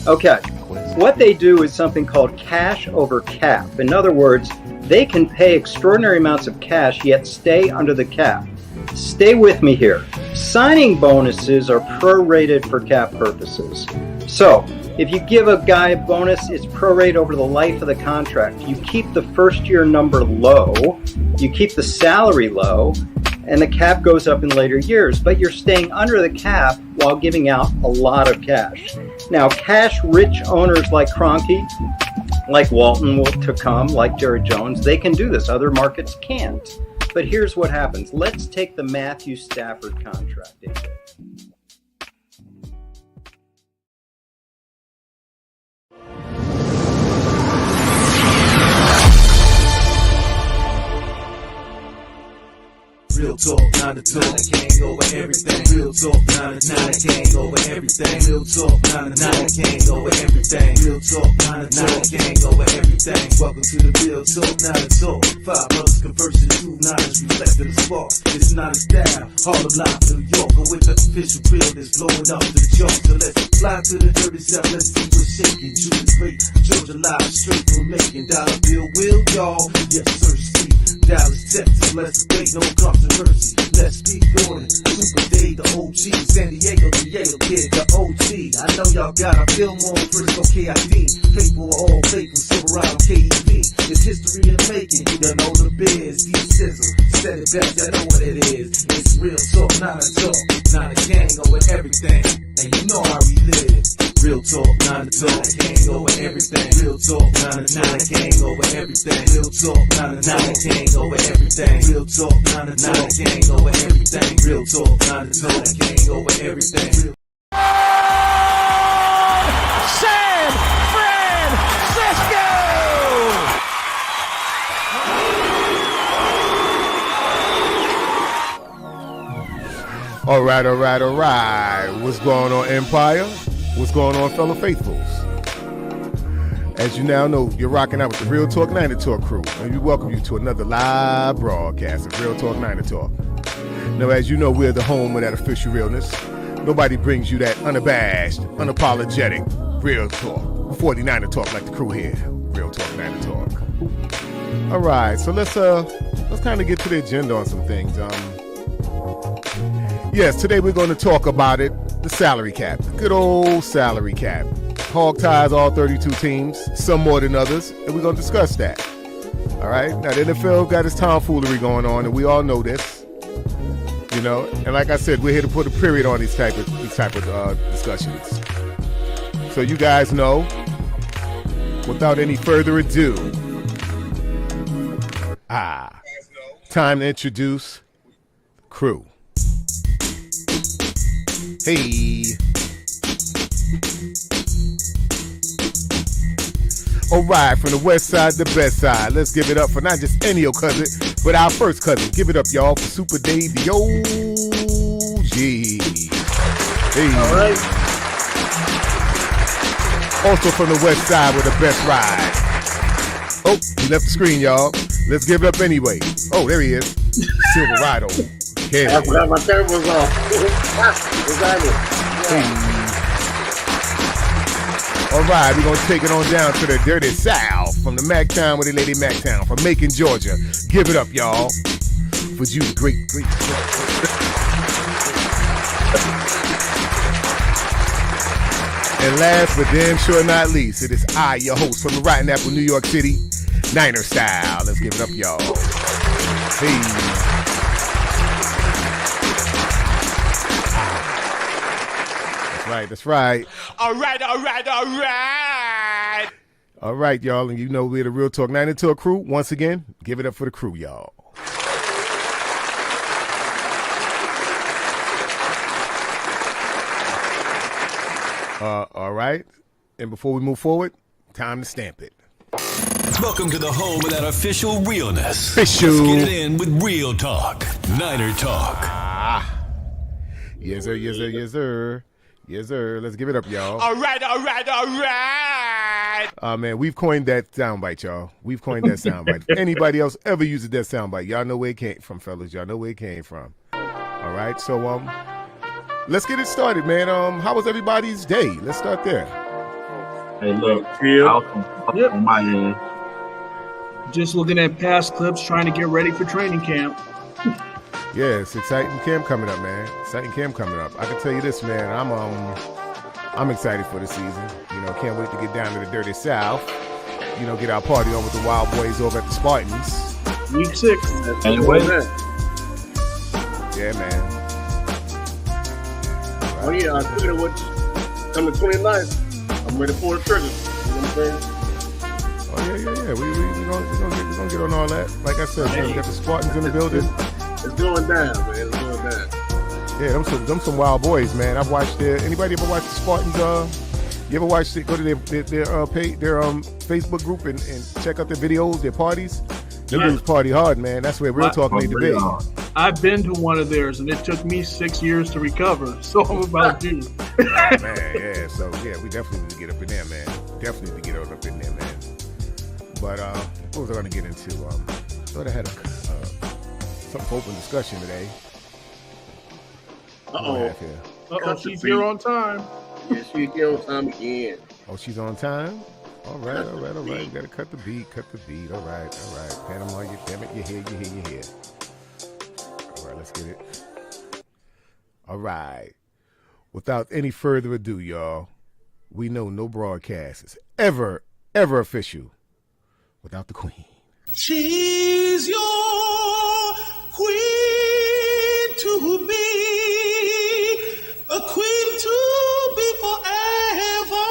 Okay. What they do is something called cash over cap. In other words, they can pay extraordinary amounts of cash yet stay under the cap. Stay with me here. Signing bonuses are prorated for cap purposes. So, if you give a guy a bonus, it's prorated over the life of the contract. You keep the first year number low, you keep the salary low, and the cap goes up in later years, but you're staying under the cap while giving out a lot of cash. Now, cash-rich owners like Kroenke, like Walton will to come, like Jerry Jones, they can do this. Other markets can't. But here's what happens. Let's take the Matthew Stafford contract, AJ. Real talk, 9 to 12, king over everything. Real talk, 9 to 9, king over everything. Real talk, 9 to 9, king over everything. Real talk, 9 to 9, king over everything. Welcome to the Real Talk, 9 to Talk. 5 brothers conversing, 2 knowledge reflecting the spark. It's not a style, Harlem Live, New York. Go with the official realness, blowing up the charts. So let's fly to the dirty south, let's see what's shaking. Julie Great, Georgia Live, straight from Macon. Dollar bill, will y'all? Yes, sir, see. Dallas, Texas, let's debate, no controversy. Let's speak on it. Super Day, the OG, San Diego, the Yale Kid, the OT. I know y'all got a film on Frisco, KID. Faithful, all faithful, Silverado, KEV. It's history in making. You know the biz, D Sizzle. Said it best, I know what it is. It's real talk, not a talk. Not a gang over everything. And you know how we live. Real talk, 9 to 12, gang over everything. Real talk, 9 to 9, gang over everything. Real talk, 9 to 9, gang over everything. Real talk, 9 to 9, gang over everything. Real talk, 9 to 12, gang over everything. San Francisco! All right. What's going on, Empire? What's going on, fellow faithfuls? As you now know, you're rocking out with the Real Talk 9 to Talk crew, and we welcome you to another live broadcast of Real Talk 9 to Talk. Now, as you know, we're the home of that official realness. Nobody brings you that unabashed, unapologetic Real Talk 49 to Talk like the crew here. Real Talk 9 to Talk. All right, so let's kind of get to the agenda on some things. Yes, today we're going to talk about it. The salary cap, the good old salary cap. Hog ties all 32 teams, some more than others, and we're going to discuss that. All right? Now, the NFL got its tomfoolery going on, and we all know this. You know, and like I said, we're here to put a period on these type of discussions. So you guys know, without any further ado, time to introduce the crew. Hey. All right, from the west side to the best side. Let's give it up for not just any old cousin, but our first cousin. Give it up, y'all, for Super Dave, the OG. Hey. All right. Also from the west side with the best ride. Oh, he left the screen, y'all. Let's give it up anyway. Oh, there he is. Silverado. Yeah. I forgot my camera was off. Hey. All right, we're going to take it on down to the dirty south from the Mactown with the Lady Mactown from Macon, Georgia. Give it up, y'all, for you, the great. And last but damn sure not least, it is I, your host from the Rotten Apple, New York City, Niner style. Let's give it up, y'all. Hey. That's right. All right. All right, y'all, and you know we're the Real Talk 9 to Talk crew. Once again, give it up for the crew, y'all. All right, and before we move forward, time to stamp it. Welcome to the home of that official realness. Official. Let's get it in with Real Talk, Niner Talk. Yes, sir. Yes, sir. Let's give it up, y'all. All right. Man, we've coined that soundbite, y'all. We've coined that soundbite. Anybody else ever uses that soundbite, y'all know where it came from, fellas. Y'all know where it came from. All right, so let's get it started, man. How was everybody's day? Let's start there. Hey, look, Yeah. on my end. Just looking at past clips, trying to get ready for training camp. Yeah, it's exciting camp coming up, man. Exciting camp coming up. I can tell you this, man. I'm excited for the season. You know, can't wait to get down to the dirty South. You know, get our party on with the Wild Boys over at the Spartans. Week 6. Anyway. Yeah, man. Oh yeah, I figured what coming 29th. I'm ready for the trigger. You know what I'm saying? Oh yeah. We're gonna get on all that. Like I said, man, we got the Spartans in the building. It's going down, man. It's going down. Yeah, them some wild boys, man. I've watched anybody ever watch the Spartans? You ever watch it? Go to their page, their Facebook group and check out their videos, their parties. Them dudes party hard, man. That's where real talk need to be. I've been to one of theirs, and it took me 6 years to recover. So I'm about due. Man, yeah. So yeah, we definitely need to get up in there, man. Definitely need to get up in there, man. But what was I going to get into? Thought I had some open discussion today. She's here on time. Yeah, she's here on time again. Oh, she's on time? All right. We got to cut the beat. All right. Panama, you damn it, you're here. All right, let's get it. All right. Without any further ado, y'all, we know no broadcast is ever official without the queen. She's your queen to be, a queen to be forever.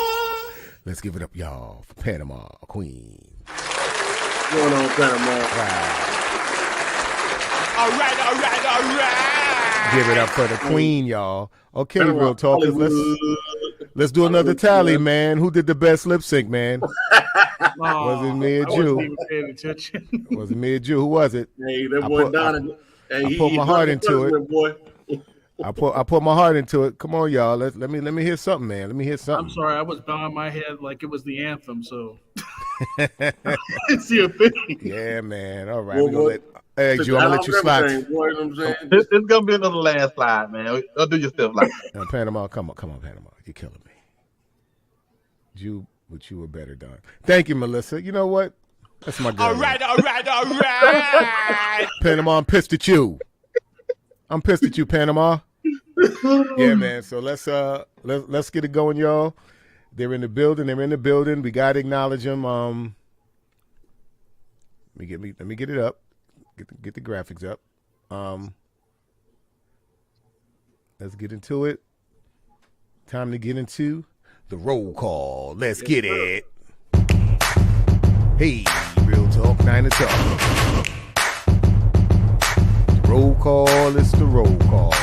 Let's give it up, y'all, for Panama Queen. What's going on, Panama? All right. Give it up for the queen, y'all. Okay, Panama, real talkers, let's do another tally, man. Who did the best lip sync, man? Was it me or Jew? Was it me or Jew? Who was it? Hey, that boy Donovan. I put my heart into it. Boy. I put my heart into it. Come on, y'all. Let me hear something, man. Let me hear something. I'm sorry, I was bowing my head like it was the anthem, so it's your thing. Yeah, man. All right. Hey, Jew, I'm gonna let you slide. It's gonna be another landslide, man. Don't do your stuff like that. Now, Panama, come on, Panama. You're killing me. Jew, but you were better done. Thank you, Melissa. You know what? That's my girl. All right. Panama, I'm pissed at you. Panama. Yeah, man. So let's get it going, y'all. They're in the building. We gotta acknowledge them. Let me get it up. Get the graphics up. Let's get into it. Time to get into the roll call. Let's get it. Hey, Real Talk 9 to Talk. Roll call, it's the roll call.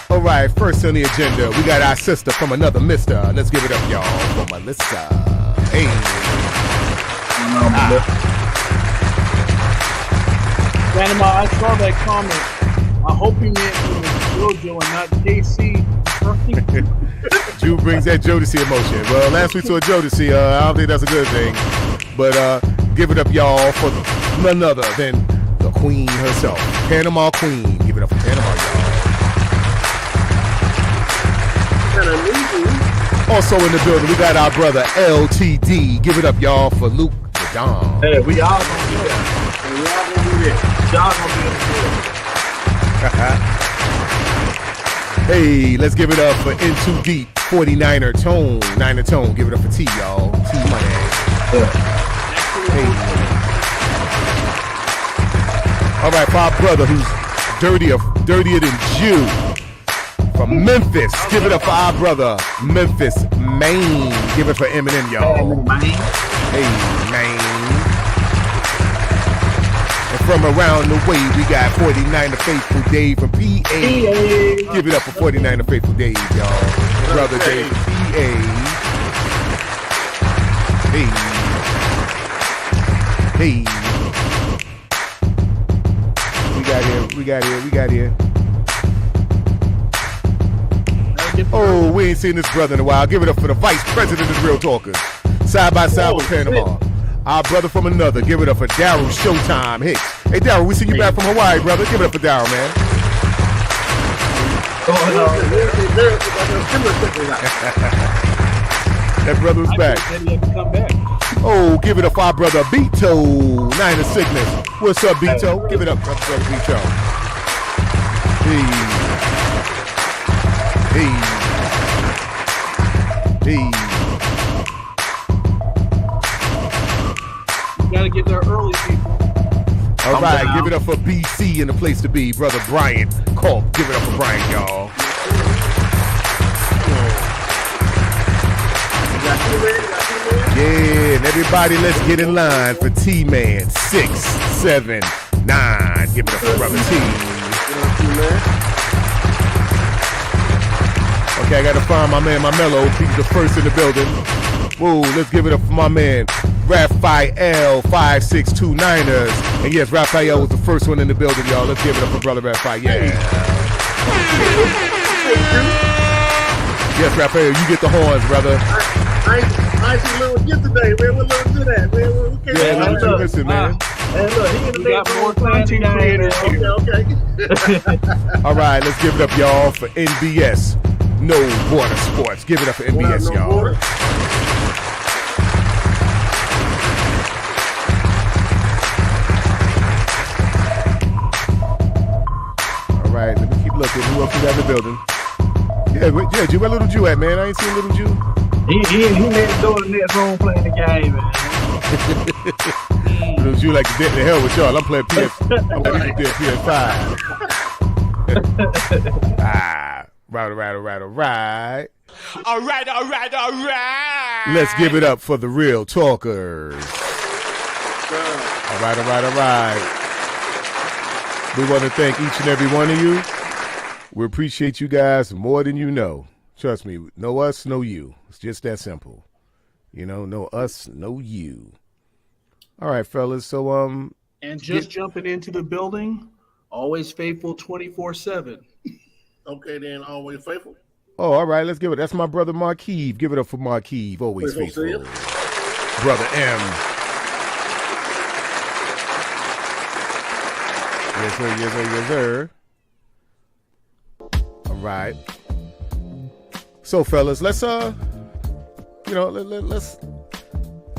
All right, first on the agenda, we got our sister from another mister. Let's give it up, y'all, for Melissa. Hey. Panama, I saw that comment. I hope you meant it was JoJo and not JC. Jew brings that Jodeci emotion. Well, last we saw Jodeci. I don't think that's a good thing. But give it up, y'all, for none other than the queen herself. Panama Queen. Give it up for Panama, y'all. Also in the building, we got our brother LTD. Give it up, y'all, for Luke the Don. Hey, we all gonna do that. Y'all gonna be in Hey, let's give it up for In Too Deep, 49er Tone. 9er Tone. Give it up for T, y'all. T Money. Hey. All right, for our brother who's dirtier than Jew. From Memphis. Give it up for our brother, Memphis, Maine. Give it for Eminem, y'all. Hey, Maine. And from around the way, we got 49er Faithful Dave from PA. Give it up for 49er Faithful Dave, y'all. Brother Dave from PA. Hey. We got here. Oh, we ain't seen this brother in a while. Give it up for the Vice President of Real Talkers. Side by side with Panama. Our brother from another. Give it up for Daryl Showtime Hicks. Hey, Daryl, we seen you back from Hawaii, brother. Give it up for Daryl, man. That brother was back. Said he had to come back. Oh, give it up for our brother Beto. Nine of Sickness. What's up, Beto? Give it up for our brother Beto. Hey. You gotta get there early, people. All right, give it up for BC and the place to be, brother Brian Culp. Give it up for Brian, y'all. Yeah, and everybody, let's get in line for T-Man 679. Give it up for brother T. Okay, I gotta find my man, my mellow. He's the first in the building. Whoa, let's give it up for my man, Raphael 5629ers. And yes, Raphael was the first one in the building, y'all. Let's give it up for brother Raphael. Yeah. Yes, Raphael, you get the horns, brother. I ain't seen Little Jit today, man. What Little Jit at, man? Yeah, Little Jit missing, man. Hey, look, he in the We got more content creators here. Okay. All right, let's give it up, y'all, for NBS. No Border Sports. Give it up for NBS, No y'all. border. All right, let me keep looking. Who else we got in the building? Yeah, Jew, where Little Jew at, man? I ain't seen Little Jew. He next door to the next room playing the game, man. Little Jew like the hell with y'all. I'm playing PS. I'm playing PS5. Right. All right. Let's give it up for the real talkers. All right. We want to thank each and every one of you. We appreciate you guys more than you know. Trust me, know us, know you. It's just that simple. You know us, know you. All right, fellas. So And just jumping into the building, always faithful 24/7. Okay, then, always faithful. Oh, all right, let's give it. That's my brother Marquise. Give it up for Marquise. Always faithful. Brother M. Yes, sir. All right. So, fellas, let's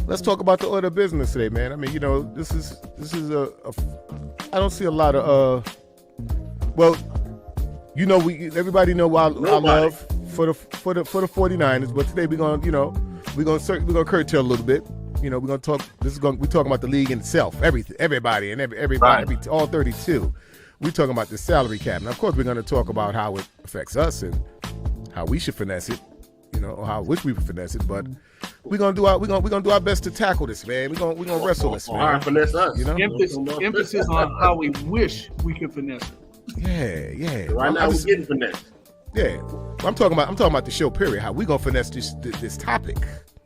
let's talk about the order of business today, man. I mean, this is a I don't see a lot of well, everybody know our love for the 49ers, but today we're gonna curtail a little bit. We're gonna talk. We're talking about the league in itself, everybody, right. All 32. We're talking about the salary cap, and of course, we're gonna talk about how it affects us and how we should finesse it, or how I wish we would finesse it. But we're gonna do our best to tackle this, man. We're gonna wrestle this, man. Finesse us. Emphasis on how we wish we could finesse it. Yeah. Right now we're getting finesse. Yeah, I'm talking about the show. Period. How we gonna finesse this topic?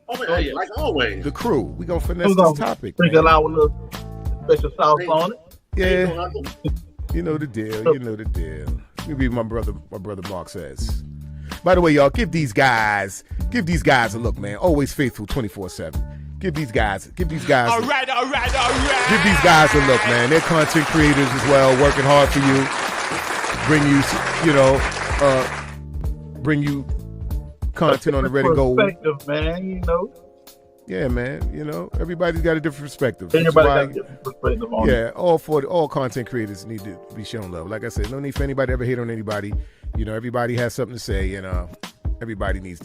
Yeah, like always. The crew, we gonna finesse this topic. Sprinkle out with a little special sauce on it. Yeah, you know the deal. You read my brother Mark says. By the way, y'all, give these guys a look, man. Always faithful 24/7. Give these guys. All right. Give these guys a look, man. They're content creators as well, working hard for you. Bring you content on the ready go. Perspective, man. Yeah, man. Everybody's got a different perspective. Everybody got a different perspective on it. Yeah, all content creators need to be shown love. Like I said, no need for anybody to ever hate on anybody. Everybody has something to say, and everybody needs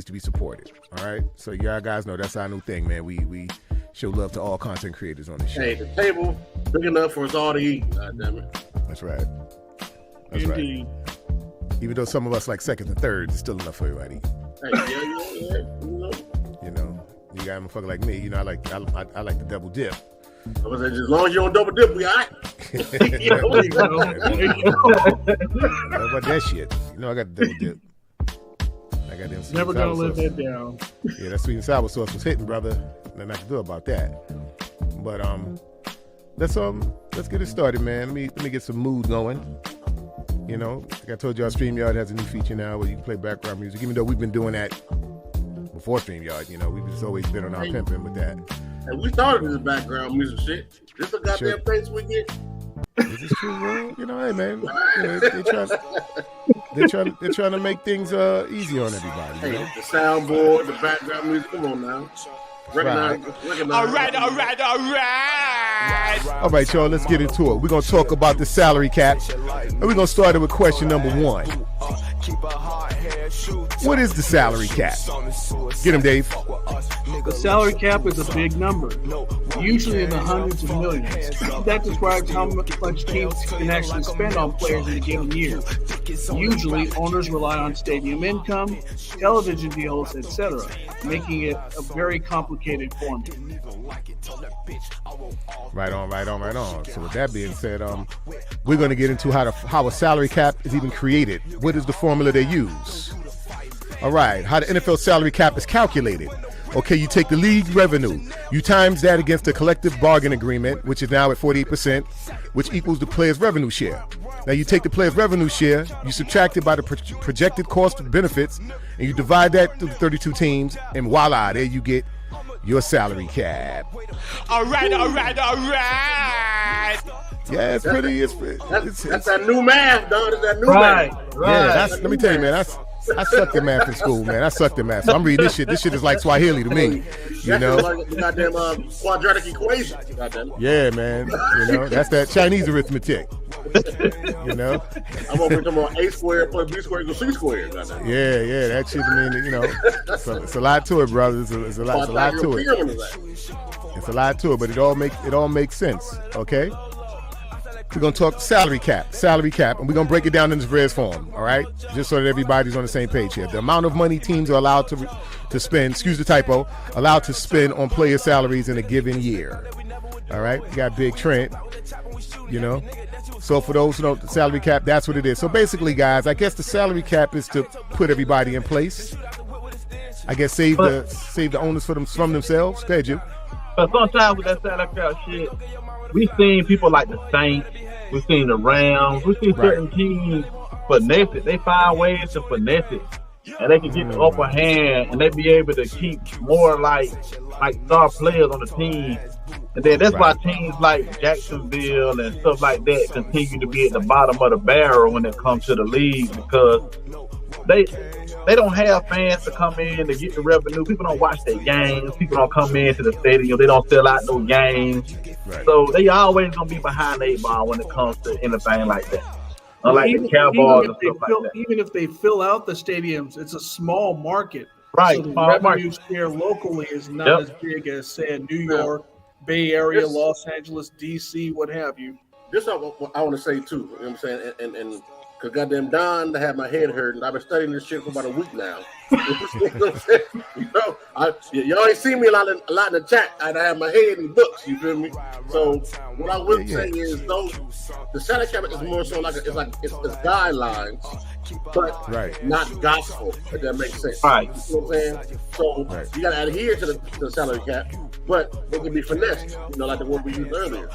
to be supported. All right. So y'all guys know that's our new thing, man. We show love to all content creators on the show. Hey, the table big enough for us all to eat. God damn it. That's right. Indeed. Even though some of us like second and third, it's still enough for everybody. Hey, yeah. You got a motherfucker like me. I like the double dip. I was like, as long as you don't double dip, we all right. How about that shit? I got the double dip. I got them. Never gonna live that down. Yeah, that sweet and sour sauce was hitting, brother. Nothing I can do about that. But let's get it started, man. Let me get some mood going. Like I told y'all, StreamYard has a new feature now where you can play background music. Even though we've been doing that before StreamYard, we've just always been on our pimping with that. And we started this background music shit. This a goddamn place we get. Is this true? Well, you know, hey man, they're trying to make things easy on everybody. Hey, You know? the soundboard, the background music. Come on now. Recognize. All right. All right, y'all, let's get into it. We're going to talk about the salary cap, and we're going to start it with question number 1. What is the salary cap? Get him, Dave. The salary cap is a big number, usually in the hundreds of millions. That describes how much teams can actually spend on players in a given year. Usually, owners rely on stadium income, television deals, etc., making it a very complicated formula. Right on. So with that being said, we're going to get into how a salary cap is even created. What is the formula they use? All right, how the NFL salary cap is calculated. Okay, you take the league revenue, you times that against the collective bargain agreement, which is now at 48%, which equals the player's revenue share. Now you take the player's revenue share, you subtract it by the projected cost of benefits, and you divide that through the 32 teams, and voila, there you get your salary cap. All right. Yeah, it's pretty. It's That's that new math, dog. It's that new Right. math. yeah. Let me tell you, man. I sucked at math in school, man. I sucked at math. So I'm reading this shit. This shit is like Swahili to me. You know? That's like the goddamn quadratic equation. Goddamn. Yeah, man. You know, that's that Chinese arithmetic. You know? I'm over talking about A squared plus B squared equals C squared. Goddamn. Yeah. That shit, I mean, you know, it's a lot to it, brother. It's a lot to it. It's a lot to it, but it all makes sense. Okay. We're going to talk salary cap, and we're going to break it down in its various form, all right? Just so that everybody's on the same page here. The amount of money teams are allowed to spend, excuse the typo, allowed to spend on player salaries in a given year, all right? We got Big Trent, you know? So for those who don't, the salary cap, that's what it is. So basically, guys, I guess the salary cap is to put everybody in place. I guess save the owners from themselves. Go ahead, Jim. But sometimes with that salary cap shit, we've seen people like the Saints, we've seen the Rams, we've seen certain teams finesse it. They find ways to finesse it. And they can get the upper hand and they be able to keep more like star players on the team. And then that's why teams like Jacksonville and stuff like that continue to be at the bottom of the barrel when it comes to the league, because they don't have fans to come in to get the revenue. People don't watch their games. People don't come into the stadium. They don't sell out no games. Right. So they always gonna be behind the 8 ball when it comes to anything like that. Unlike the Cowboys and stuff like that. Even if they fill out the stadiums, it's a small market. Right. So the revenue share locally is not as big as, say, New York, Bay Area, Los Angeles, DC, what have you. This is what I want to say too. You know what I'm saying? And because goddamn Don, I had my head hurt, and I've been studying this shit for about a week now. Y'all ain't seen me a lot in the chat. I have my head in books. You feel me? So what I would say is, the salary cap is more so like it's guidelines, but not gospel. If that makes sense. Right. You know what I'm saying? So you got to adhere to the salary cap, but it can be finessed. You know, like the word we used earlier.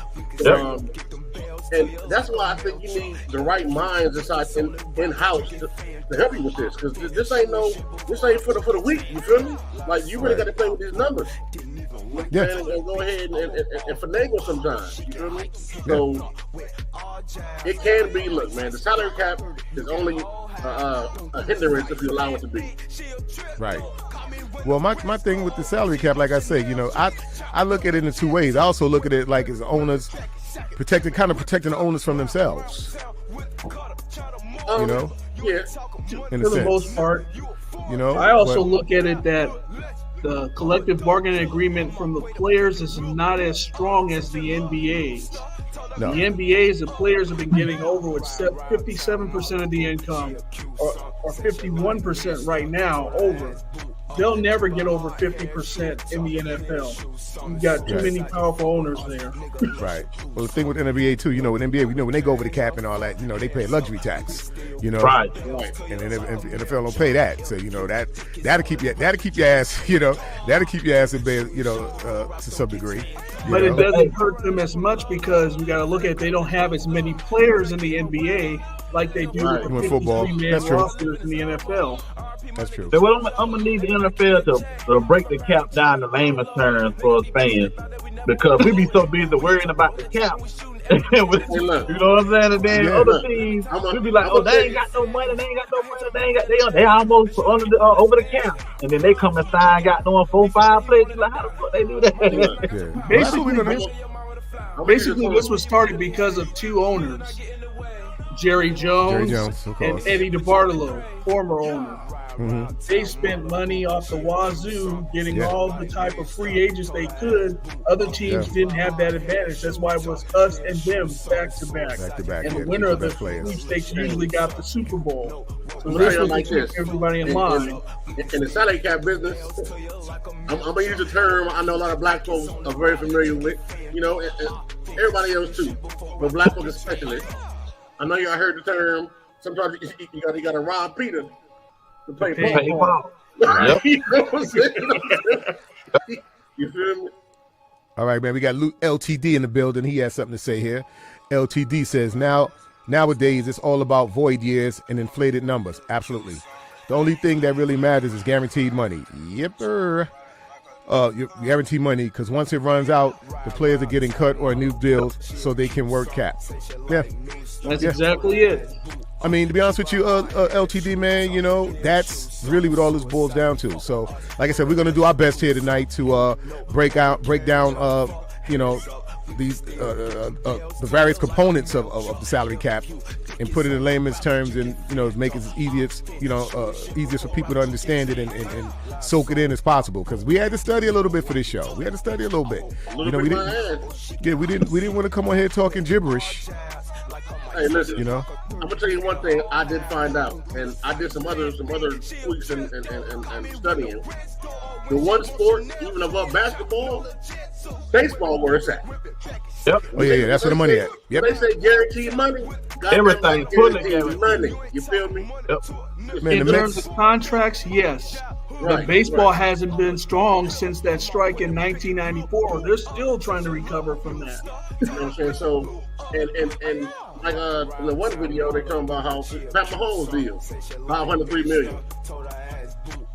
And that's why I think you need the right minds inside in-house to help you with this, because this ain't for the weak. You feel me? Like, you really got to play with these numbers. And go ahead and finagle sometimes. You feel me? So it can be. Look, man, the salary cap is only a hindrance if you allow it to be. Right. Well, my thing with the salary cap, like I say, you know, I look at it in 2 ways. I also look at it like as owners protecting the owners from themselves. You know? Yeah. For the most part. You know? I also look at it that the collective bargaining agreement from the players is not as strong as the NBA's. No. The NBA's, the players have been getting over with 57% of the income, or 51% right now over. They'll never get over 50% in the NFL. You've got too many powerful owners there. Right. Well, the thing with NBA too, you know, with NBA, when they go over the cap and all that, you know, they pay luxury tax. You know, right. And NFL don't pay that, so you know that'll keep your ass, you know, that'll keep your ass in bed, you know, to some degree. But it doesn't hurt them as much because you got to look at they don't have as many players in the NBA like they do with the football. 53-man rosters in the NFL. That's true. So well, I'm gonna need the NFL to break the cap down to layman's terms for us fans, because we be so busy worrying about the cap You know what I'm saying? And then other teams will be like, oh, they ain't got no money, they almost over the cap. And then they come and sign, got no 4-5 players. You're like, how the fuck they do that? Basically, this was started because of two owners, Jerry Jones and Eddie DeBartolo, former owner. Mm-hmm. They spent money off the wazoo getting all the type of free agents they could. Other teams didn't have that advantage. That's why it was us and them back to back. And the winner of the sweepstakes usually got the Super Bowl. So this was like this. Everybody in line. In the salary cap business, I'm going to use a term I know a lot of black folks are very familiar with. You know, and everybody else too, but black folks especially. I know y'all heard the term. Sometimes you got to rob Peter to play Paul. Yep. You know what I'm saying? You feel me? All right, man. We got LTD in the building. He has something to say here. LTD says, nowadays it's all about void years and inflated numbers. Absolutely. The only thing that really matters is guaranteed money. Yep. Guaranteed money, because once it runs out, the players are getting cut or new deals so they can work cap. Yeah. That's exactly it. I mean, to be honest with you, LTD, man, you know, that's really what all this boils down to. So, like I said, we're going to do our best here tonight to break down, you know, these the various components of the salary cap and put it in layman's terms and, you know, make it as easiest for people to understand it and soak it in as possible. Because we had to study a little bit for this show. We didn't want to come on here talking gibberish. Hey, listen. You know, I'm gonna tell you one thing I did find out, and I did some other tweaks and studying. The one sport, even above basketball, baseball, where it's at. Yep. Oh yeah, that's where the money at. Yep. They say guaranteed money. Everything fully guaranteed money. You feel me? Yep. Man, in terms of contracts, yes. But baseball hasn't been strong since that strike in 1994. They're still trying to recover from that. You know what I'm saying? So, and like in the one video, they talking about how Pat Mahomes deal, $503 million.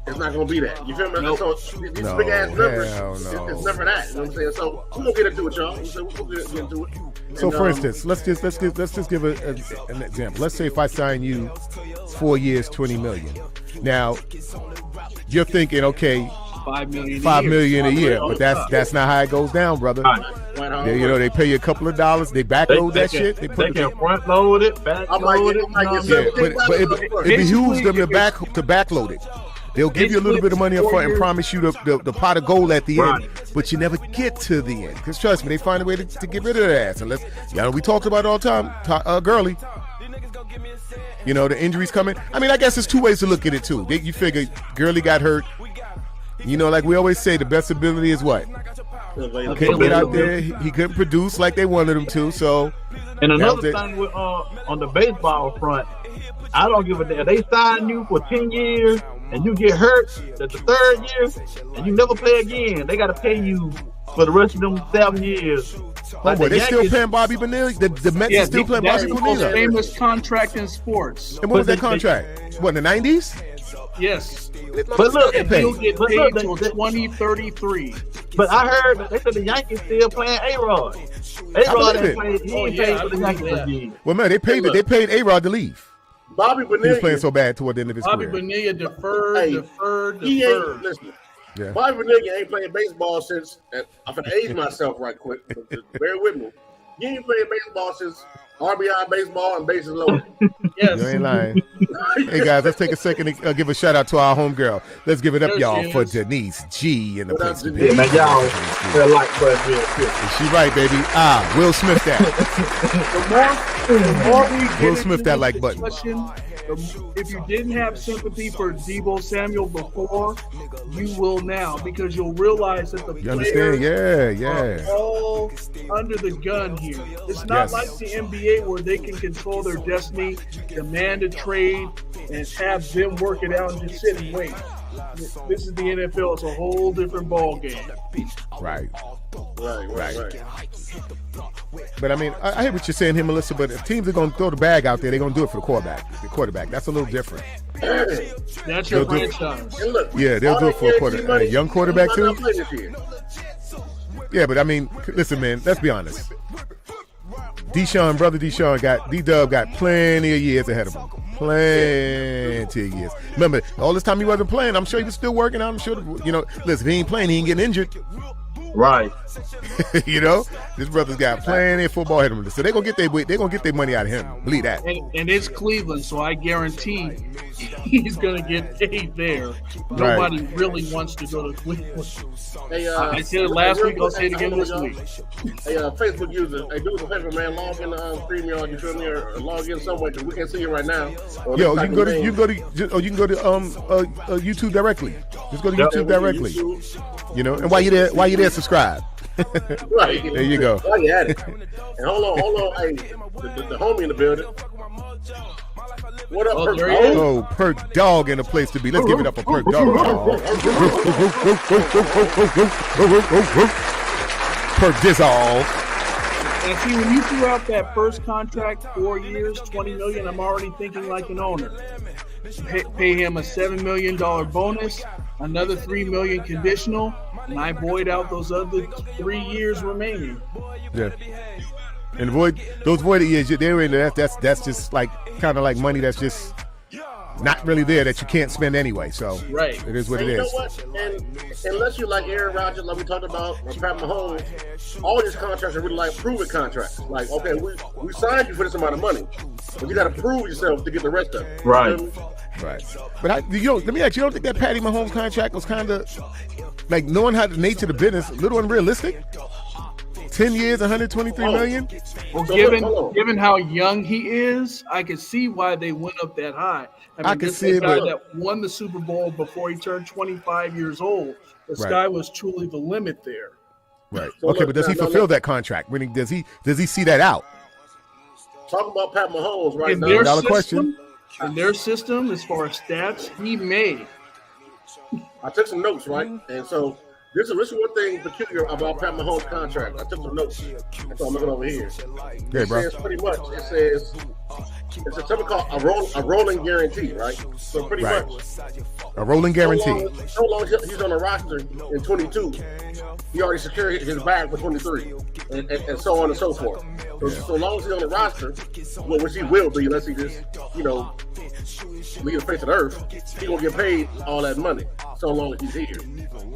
It's not going to be that. You feel me? Nope. So these big ass numbers, it's never that. You know what I'm saying? So we're going to get into it, y'all. We'll get into it. So, for instance, let's just give an example. Let's say if I sign you 4 years, $20 million. Now, you're thinking, okay, $5 million a year, but that's not how it goes down, brother. You know, they pay you a couple of dollars, they backload that shit. They can front load it, backload it. But it behooves them to backload it. They'll give you a little bit of money up front and promise you the pot of gold at the end, but you never get to the end. Because trust me, they find a way to get rid of that ass. Unless, you know, we talked about it all the time, Gurley. You know, the injuries coming. I mean, I guess there's two ways to look at it, too. You figure Gurley got hurt. You know, like we always say, the best ability is what? He couldn't get out there. He couldn't produce like they wanted him to. So, and another thing with on the baseball front, I don't give a damn. They sign you for 10 years and you get hurt the third year and you never play again. They got to pay you for the rest of them 7 years. Like they still paying Bobby Bonilla? The Mets are still playing Bobby Bonilla? That's the most famous contract in sports. And what was that contract? What, in the 90s? Yes. But look, he'll get paid till 2033. But I heard they said the Yankees still playing A-Rod. A-Rod ain't paid for the Yankees again. Well, man, they paid A-Rod to leave. Bobby Bonilla. He was playing so bad toward the end of his career. Bobby Bonilla deferred. Listen. Yeah. Bobby Bonilla ain't playing baseball since. I'm gonna age myself right quick. Bear with me. He ain't playing baseball since RBI baseball and bases loaded. Yes. You ain't lying. Hey guys, let's take a second to give a shout out to our homegirl. Let's give it up, y'all, for Denise G in the place. Yeah, man, y'all feel like real quick. She right, baby. Will Smith that. The more we get Will Smith that like button. If you didn't have sympathy for Deebo Samuel before, you will now, because you'll realize that the players are all under the gun here. It's not like the NBA where they can control their destiny, demand a trade, and have them work it out and just sit and wait. This is the NFL. It's a whole different ball game. Right. But I mean, I hear what you're saying here, Melissa, but if teams are going to throw the bag out there, they're going to do it for the quarterback. That's a little different. That's your franchise. Yeah, they'll do it for a young quarterback too. Yeah, but I mean, listen, man, let's be honest. brother Deshaun D-Dub got plenty of years ahead of him. Plenty of years. Remember, all this time he wasn't playing, I'm sure he was still working out. I'm sure, listen, if he ain't playing, he ain't getting injured. Right. This brother's got plenty of football ahead of him. So they're gonna get their money out of him. Believe that. And it's Cleveland, so I guarantee he's gonna get paid there. Nobody really wants to go to Cleveland. Hey, I said it last week, I'll say it again this week. Hey, Facebook user, hey, do us a favor, man. Log in StreamYard, you feel me, or log in somewhere because we can't see you right now. Yo, you can go to YouTube directly. Just go to YouTube directly. And while you're there, subscribe. Right. There you go. While you at it. And hold on. Hey, the homie in the building. What up, Perk Dog? Oh, Perk Dog in a place to be. Let's give it up for Perk Dog. Perk Dissolve. And see, when you threw out that first contract, 4 years, $20 million, I'm already thinking like an owner. Pay him a $7 million bonus, another $3 million conditional, and I void out those other 3 years remaining. Yeah. And those voided years, they're in there. That's just like kind of like money that's just not really there that you can't spend anyway. So right. It is what and it you is. Know what? And unless you like Aaron Rodgers, like we talked about, or Pat Mahomes, all these contracts are really like prove it contracts. Like, okay, we signed you for this amount of money, but you got to prove yourself to get the rest of it. Right. Right. But let me ask you, don't think that Patty Mahomes contract was kind of like, knowing how the nature of the business, a little unrealistic? 10 years, $123 million? Well, given how young he is, I can see why they went up that high. I can see it, but that won the Super Bowl before he turned 25 years old. The sky was truly the limit there. Right. So okay, but does he fulfill that contract? Meaning, does he see that out? Talking about Pat Mahomes right now. In their system, as far as stats, he may. I took some notes, right? And so this is one thing peculiar about Pat Mahomes' contract. I took some notes. That's why I'm looking over here. Yeah, bro. Says pretty much, it says it's something called a rolling guarantee, right? So pretty much a rolling guarantee. So long he's on the roster in 22, he already secured his bag for 23, and so on and so forth. So long as he's on the roster, which he will be, unless he just, leave the face of the earth, he gonna get paid all that money so long as he's here.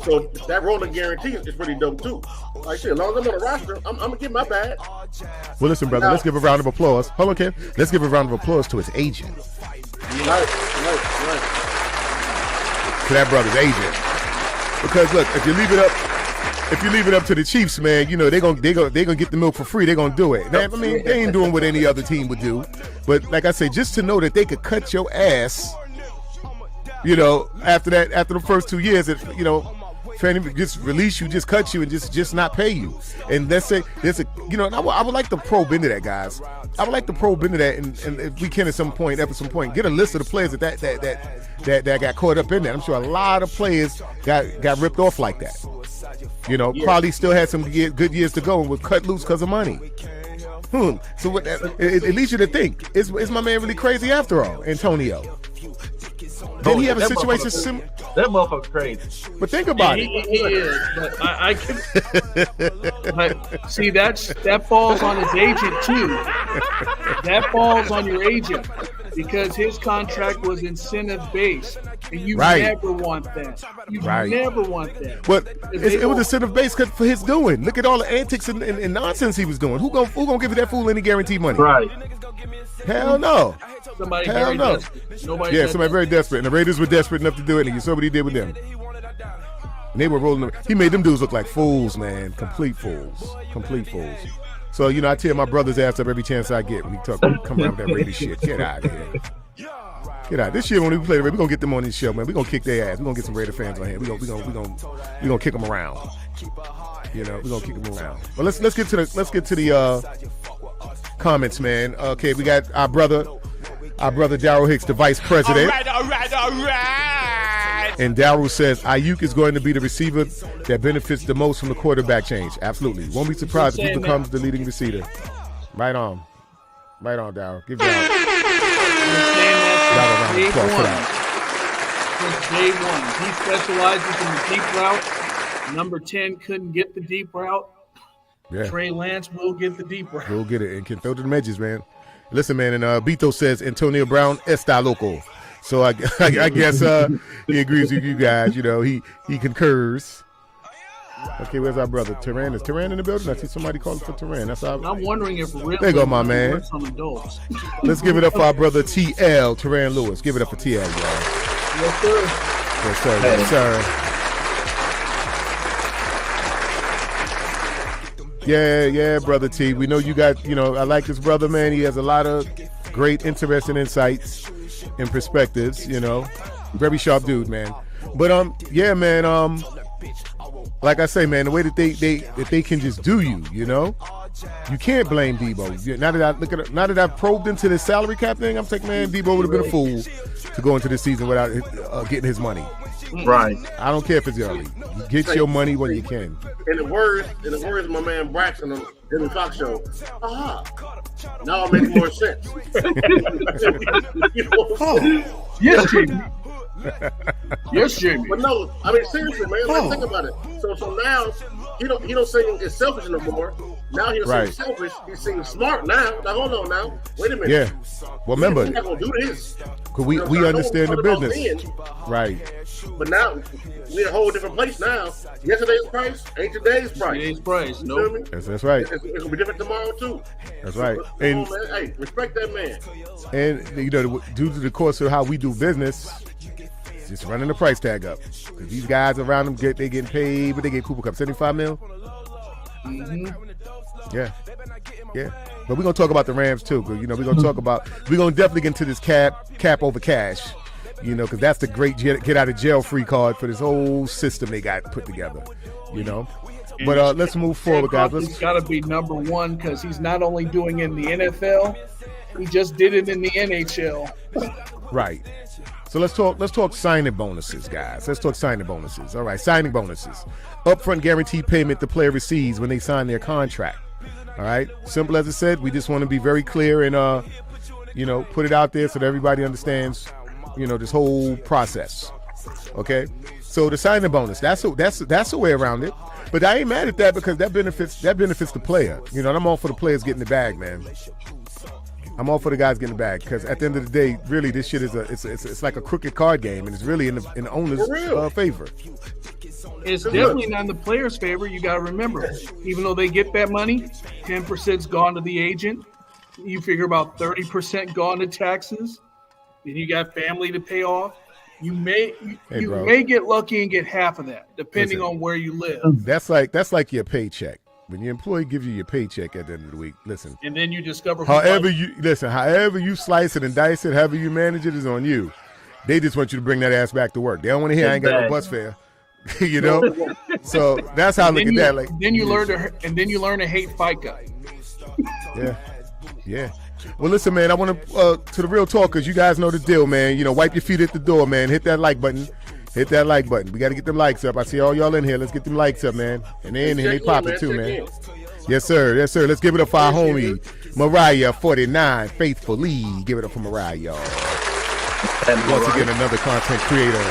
So that rolling guarantee is pretty dope too. Like shit, as long as I'm on the roster, I'm gonna get my bag. Well, listen, brother, let's give a round of applause. Hold on, Ken. Let's give a round of applause to his agent. Right. To that brother's agent. Because look, if you leave it up to the Chiefs, man, they're gonna get the milk for free. They're gonna do it. They ain't doing what any other team would do. But like I said, just to know that they could cut your ass, after the first 2 years, just release you, just cut you, and just not pay you. And let's say there's I would like to probe into that, guys. I would like to probe into that, and if we can at some point, get a list of the players that got caught up in that. I'm sure a lot of players got ripped off like that. Probably still had some good years to go and was cut loose because of money. So it leads you to think, is my man really crazy after all, Antonio? Did he have a situation similar? That motherfucker's crazy. But think about it. He is. But I can. But see, that falls on his agent too. That falls on your agent because his contract was incentive based, and you never want that. You never want that. But it was incentive based for his doing. Look at all the antics and nonsense he was doing. Who gonna give that fool any guaranteed money? Right. Hell no. Somebody very desperate. Somebody very desperate. And the Raiders were desperate enough to do it, and you saw what he did with them. And they were rolling them. He made them dudes look like fools, man. Complete fools. So, I tear my brother's ass up every chance I get when he come around with that Raiders shit. Get out of here. Get out. This year when we play the Raiders, we're going to get them on this show, man. We're going to kick their ass. We're going to get some Raider fans on here. We're going to kick them around. We're going to kick them around. But let's get to the comments, man. Okay, we got our brother Darryl Hicks, the vice president. All right. And Darryl says Ayuk is going to be the receiver that benefits the most from the quarterback change. Absolutely. Won't be surprised if he becomes the leading receiver. Right on, Darryl. Give Darryl a round of applause for that. Since day one, he specializes in the deep route. Number 10 couldn't get the deep route. Yeah. Trey Lance will get the deep route. We'll get it and can throw to the edges, man. Listen, man, and Beto says Antonio Brown está loco. So I guess he agrees with you guys. You know, he concurs. Okay, where's our brother? Teran. Is Teran in the building? I see somebody calling for Teran. That's our. I'm wondering if really there you go, my man. Let's give it up for our brother TL, Teran Lewis. Give it up for TL, y'all. Yes, sir. Yes, sir. Yes, sir. Yeah, brother T. We know you got, I like this brother, man. He has a lot of great, interesting insights and perspectives, Very sharp dude, man. But yeah, man, like I say, man, the way that they can just do you, you can't blame Debo. Now that I've probed into the salary cap thing, I'm thinking, man, Debo would have been a fool to go into the season without getting his money. Right. I don't care if it's early. Get your money when you can. In the words of my man Braxton on the Jimmy Fox show, now it makes more sense. Yes, Jamie. Yes, Jamie. But no, I mean seriously, man. Like, think about it. So now he don't say it's selfish no more. Now he don't seem selfish. He seems smart now. Now hold on now. Wait a minute. Yeah. Well, remember, we're not gonna do this. Cause we understand the business. Right. But now we're in a whole different place now. Yesterday's price ain't today's price. Today's price. You feel me? That's right. It's gonna be different tomorrow too. That's right. So, and man, hey, respect that man. And due to the course of how we do business, just running the price tag up. Cause these guys around them they getting paid, but they get Cooper Cup $75 million. Mm-hmm. Yeah. But we're gonna talk about the Rams too, because we're gonna definitely get into this cap over cash, because that's the great get out of jail free card for this whole system they got put together, But let's move forward, guys. He's got to be number one because he's not only doing it in the NFL, he just did it in the NHL. Right. So let's talk signing bonuses, guys. Let's talk signing bonuses. All right, signing bonuses. Upfront guaranteed payment the player receives when they sign their contract. All right. Simple as I said, we just want to be very clear and put it out there so that everybody understands, this whole process. Okay. So the signing bonus, that's a way around it. But I ain't mad at that because that benefits the player. And I'm all for the players getting the bag, man. I'm all for the guys getting the bag because at the end of the day, really, this shit is it's like a crooked card game, and it's really in the owner's favor. It's definitely not in the player's favor. You got to remember, even though they get that money, 10%'s gone to the agent. You figure about 30% gone to taxes. Then you got family to pay off. You may get lucky and get half of that, depending on where you live. That's like your paycheck. When your employee gives you your paycheck at the end of the week, listen. And then you discover however you slice it and dice it, however you manage it is on you. They just want you to bring that ass back to work. They don't want to hear I ain't got no bus fare. So that's how I look at that. Like then you learn to hate FICA. Yeah. Well, listen, man. I want to the real talk because you guys know the deal, man. Wipe your feet at the door, man. Hit that like button. We got to get them likes up. I see all y'all in here. Let's get them likes up, man. And they in here, they popping too, man. Yes, sir. Let's give it up for our homie Mariah 49 faithfully. Give it up for Mariah, y'all. Once again, another content creator.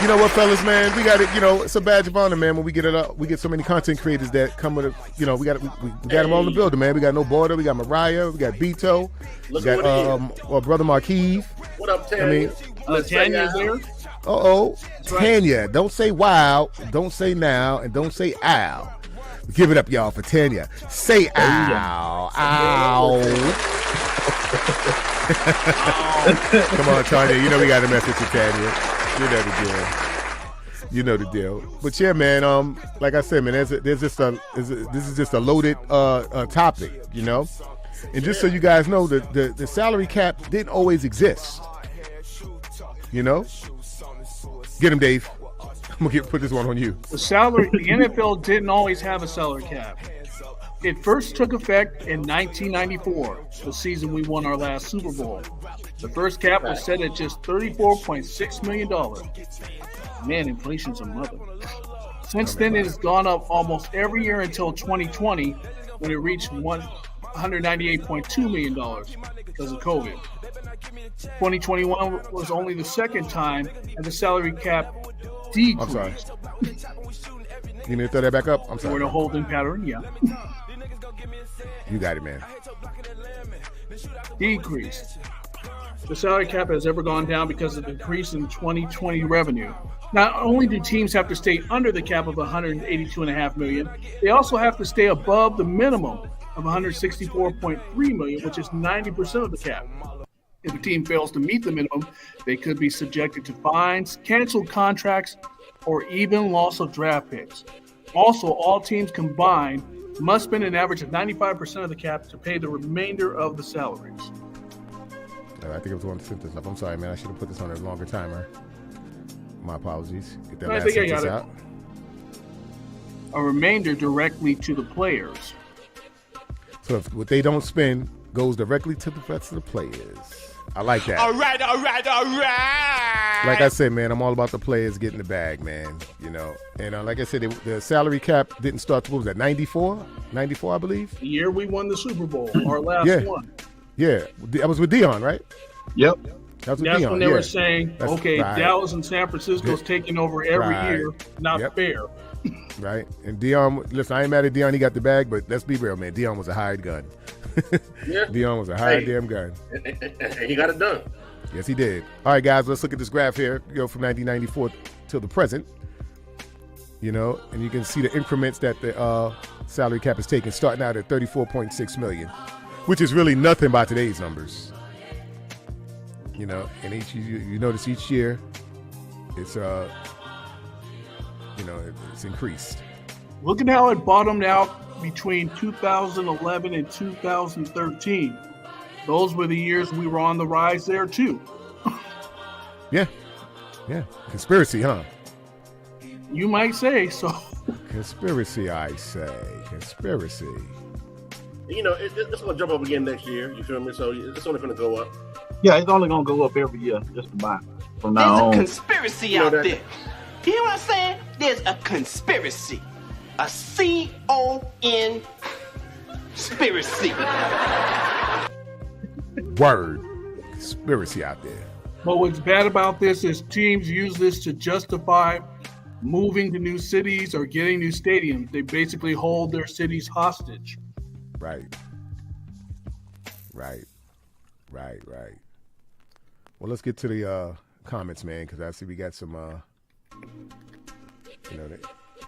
You know what, fellas, man? We got it. It's a badge of honor, man. When we get it up, we get so many content creators that come with it. We got them all in the building, man. We got No Border. We got Mariah. We got Beto. We got brother Marquise. What up, Tanya? Tanya's there. Tanya. Don't say wow. Don't say now, and don't say ow. Give it up, y'all, for Tanya. Say ow. Ow. Come on, Tanya. We got a message to Tanya. You know the deal. But yeah, man. Like I said, man, this is just a loaded topic, And just so you guys know, the salary cap didn't always exist. Get him, Dave. I'm gonna put this one on you. The NFL didn't always have a salary cap. It first took effect in 1994, the season we won our last Super Bowl. The first cap was set at just $34.6 million. Man, inflation's a mother. Since then, it has gone up almost every year until 2020, when it reached $198.2 million because of COVID. 2021 was only the second time that the salary cap decreased. You need to throw that back up? I'm sorry. We're in a holding pattern, yeah. You got it, man. Decreased. The salary cap has ever gone down because of the decrease in 2020 revenue. Not only do teams have to stay under the cap of $182.5 million, they also have to stay above the minimum of $164.3 million, which is 90% of the cap. If a team fails to meet the minimum, they could be subjected to fines, canceled contracts, or even loss of draft picks. Also, all teams combined must spend an average of 95% of the cap to pay the remainder of the salaries. I think it was one sentence up. I'm sorry, man. I should have put this on a longer timer. My apologies. Get that last sentence out. A remainder directly to the players. So if what they don't spend goes directly to the rest of the players. I like that. All right. Like I said, man, I'm all about the players getting the bag, man. You know, and like I said, the salary cap didn't start. What was that? 94, I believe. The year we won the Super Bowl, our last one. Yeah, that was with Dion, right? Yep. That's when they were saying, Dallas and San Francisco's taking over every year. Not fair. Right. And Dion, listen, I ain't mad at Dion. He got the bag, but let's be real, man. Dion was a hired gun. Dion was a hired damn gun. And he got it done. Yes, he did. All right, guys, let's look at this graph here. Go from 1994 till the present. You know, and you can see the increments that the salary cap is taking, starting out at $34.6 million, which is really nothing by today's numbers. You know, and you notice each year it's it's increased. Look at how it bottomed out between 2011 and 2013. Those were the years we were on the rise there too. Yeah. Conspiracy, huh? You might say so. Conspiracy, I say. Conspiracy. You know, it's going to jump up again next year. You feel me? So it's only going to go up. Yeah, it's only going to go up every year, just about from now on. There's a conspiracy out there. You hear what I'm saying? There's a conspiracy. A C-O-N conspiracy. Word. Conspiracy out there. But what's bad about this is teams use this to justify moving to new cities or getting new stadiums. They basically hold their cities hostage. Right. Well, let's get to the comments, man, because I see we got some,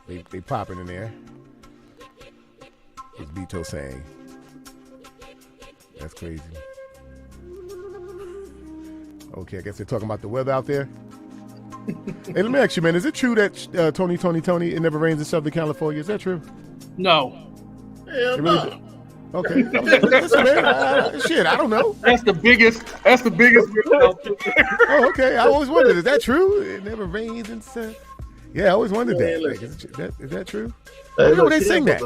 they popping in there. What's Beto saying? That's crazy. Okay, I guess they're talking about the weather out there. Hey, let me ask you, man, is it true that Tony, it never rains in Southern California? Is that true? No. Hell no. Okay. Listen, man, shit, I don't know. That's the biggest. Oh, okay. I always wondered, is that true? It never rains and stuff. Yeah, I always wondered that. Like, is that true? Why would they sing that?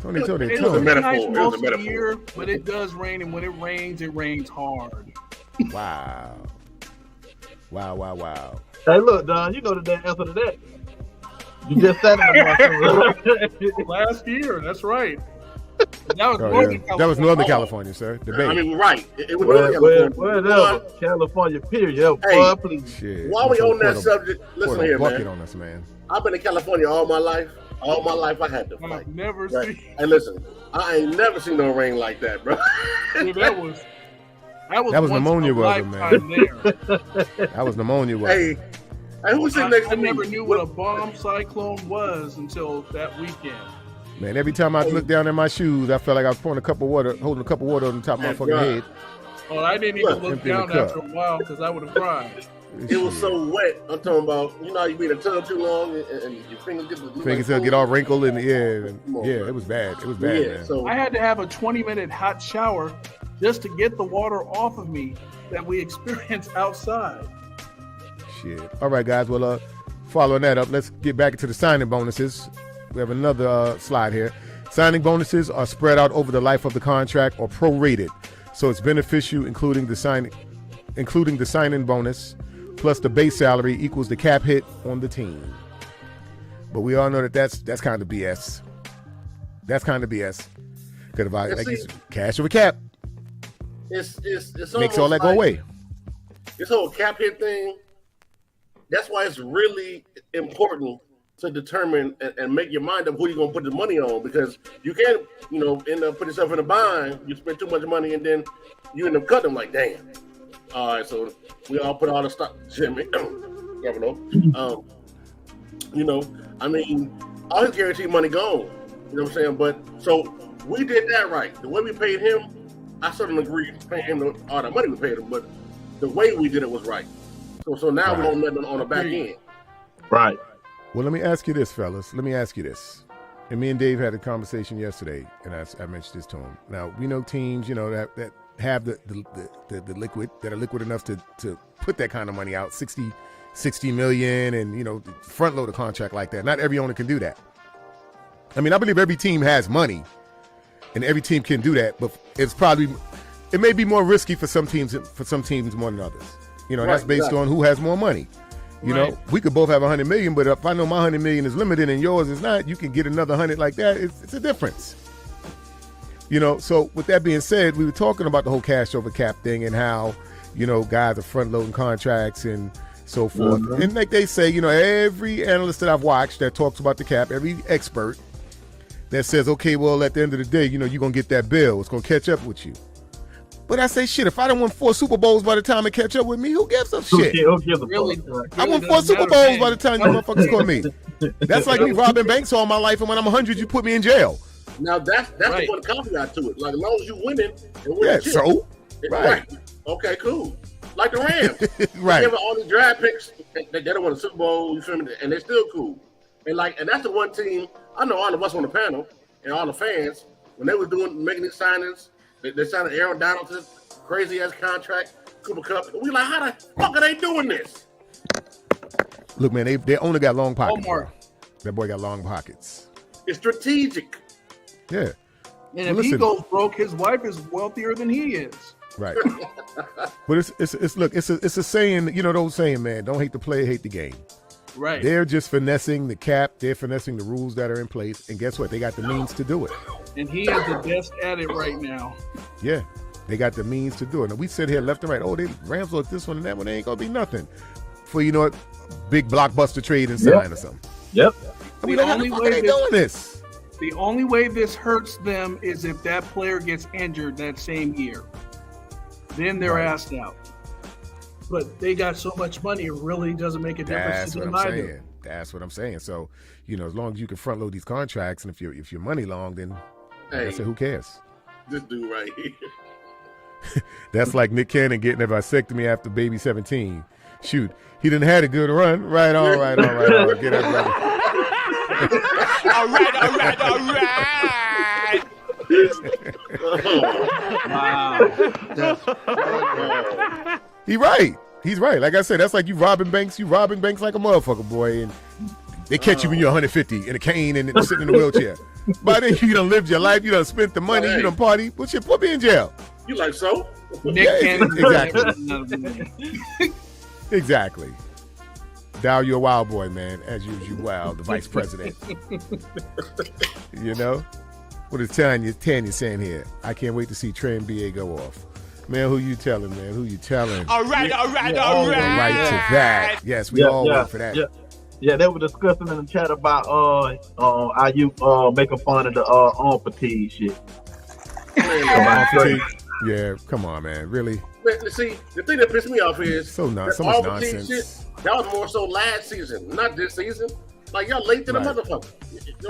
Tony. It was a metaphor. It was a metaphor. Year, but it does rain, and when it rains hard. Wow. Hey, look, Don, you know the damn answer to that. You just said it last year. That's right. That was Northern California, sir. Debate. I mean, right. It was Northern California. California, period. Hey, please. Shit. While we on that subject, listen here, man. On us, man. I've been in California all my life. All my life, I had to fight. I've never seen. And listen, I ain't never seen no rain like that, bro. That was pneumonia weather, man. That was pneumonia weather. Hey, who's sitting next to me? I never knew what a bomb cyclone was until that weekend. Man, every time I looked down at my shoes, I felt like I was holding a cup of water on the top of my fucking head. Oh, I didn't even look down after a while because I would have cried. It was so wet. I'm talking about, you know how you be in a tub too long and your fingers get all wrinkled and it was bad. It was bad, man. So I had to have a 20-minute hot shower just to get the water off of me that we experienced outside. Shit. All right, guys. Well, following that up, let's get back into the signing bonuses. We have another slide here. Signing bonuses are spread out over the life of the contract or prorated, so it's beneficial, including the signing bonus plus the base salary equals the cap hit on the team. But we all know that's kind of BS. That's kind of BS. Because if it's cash over cap, it's makes all that go away. This whole cap hit thing. That's why it's really important to determine and make your mind up who you're gonna put the money on, because you can't, end up putting yourself in a bind. You spend too much money and then you end up cutting them like, damn. All right, so we all put all the stock. Jimmy, never know. I mean, all his guaranteed money gone. You know what I'm saying? But so we did that right. The way we paid him, I certainly agree paying him all the money we paid him, but the way we did it was right. So now we don't let them on the back end. Right. Well, let me ask you this, fellas. Let me ask you this. And me and Dave had a conversation yesterday, and I mentioned this to him. Now, we know teams, that have the liquid, that are liquid enough to put that kind of money out, 60 million, and, front load a contract like that. Not every owner can do that. I mean, I believe every team has money, and every team can do that, but it may be more risky for some teams more than others. That's based on who has more money. We could both have 100 million, but if I know my 100 million is limited and yours is not, you can get another 100 like that. It's a difference. So with that being said, we were talking about the whole cash over cap thing and how, guys are front loading contracts and so forth. Mm-hmm. And like they say, every analyst that I've watched that talks about the cap, every expert that says, okay, well, at the end of the day, you're going to get that bill. It's going to catch up with you. But I say, shit, if I done won 4 Super Bowls by the time it catch up with me, who gives a shit? I won 4 Super Bowls by the time you motherfuckers caught me. That's like me robbing banks all my life, and when I'm 100, you put me in jail. Now, that's the one caveat to it. Like, as long as you winning and winning shit. So? Right. Okay, cool. Like the Rams. Right. They have all these draft picks. They don't win a Super Bowl, you feel me? And they're still cool. And that's the one team, I know all of us on the panel and all the fans, when they were making these signings, they signed Aaron Donald to this crazy-ass contract, Cooper Kupp. We like, how the fuck are they doing this? Look, man, they only got long pockets. That boy got long pockets. It's strategic. Yeah. And if he goes broke, his wife is wealthier than he is. Right. But it's a saying, those saying, man, don't hate the player, hate the game. Right. They're just finessing the cap. They're finessing the rules that are in place. And guess what? They got the means to do it. And he is the best at it right now. Yeah. They got the means to do it. And we sit here left and right. Oh, they Rams look this one and that one. They ain't going to be nothing for, big blockbuster trade and sign or something. Yep. I mean, how the fuck are they doing this? The only way this hurts them is if that player gets injured that same year. Then they're asked out. But they got so much money, it really doesn't make a difference to them either. That's what I'm saying. So, as long as you can front load these contracts, and if you're money long, then like I said, who cares? This dude right here. That's like Nick Cannon getting a vasectomy after baby 17. Shoot, he didn't had a good run. Right, all right. Get up, brother. All right. Wow. He's right. Like I said, that's like you robbing banks like a motherfucker, boy. And they catch you when you're 150 in a cane and sitting in a wheelchair. By then, you done lived your life. You done spent the money. You done party. Put me in jail. You like so? Exactly. Exactly. Dow, you're a wild boy, man. As usual, wild, the vice president. What is Tanya saying here? I can't wait to see Trey and BA go off. Man, who you telling, man? Who you telling? All right. Right to that. Yes, we all wait for that. Yeah, they were discussing in the chat about how you making fun of the arm fatigue shit. Yeah, come on, man. Really? See, the thing that pissed me off is so much nonsense. Shit, that was more so last season, not this season. Like, y'all late to the motherfucker.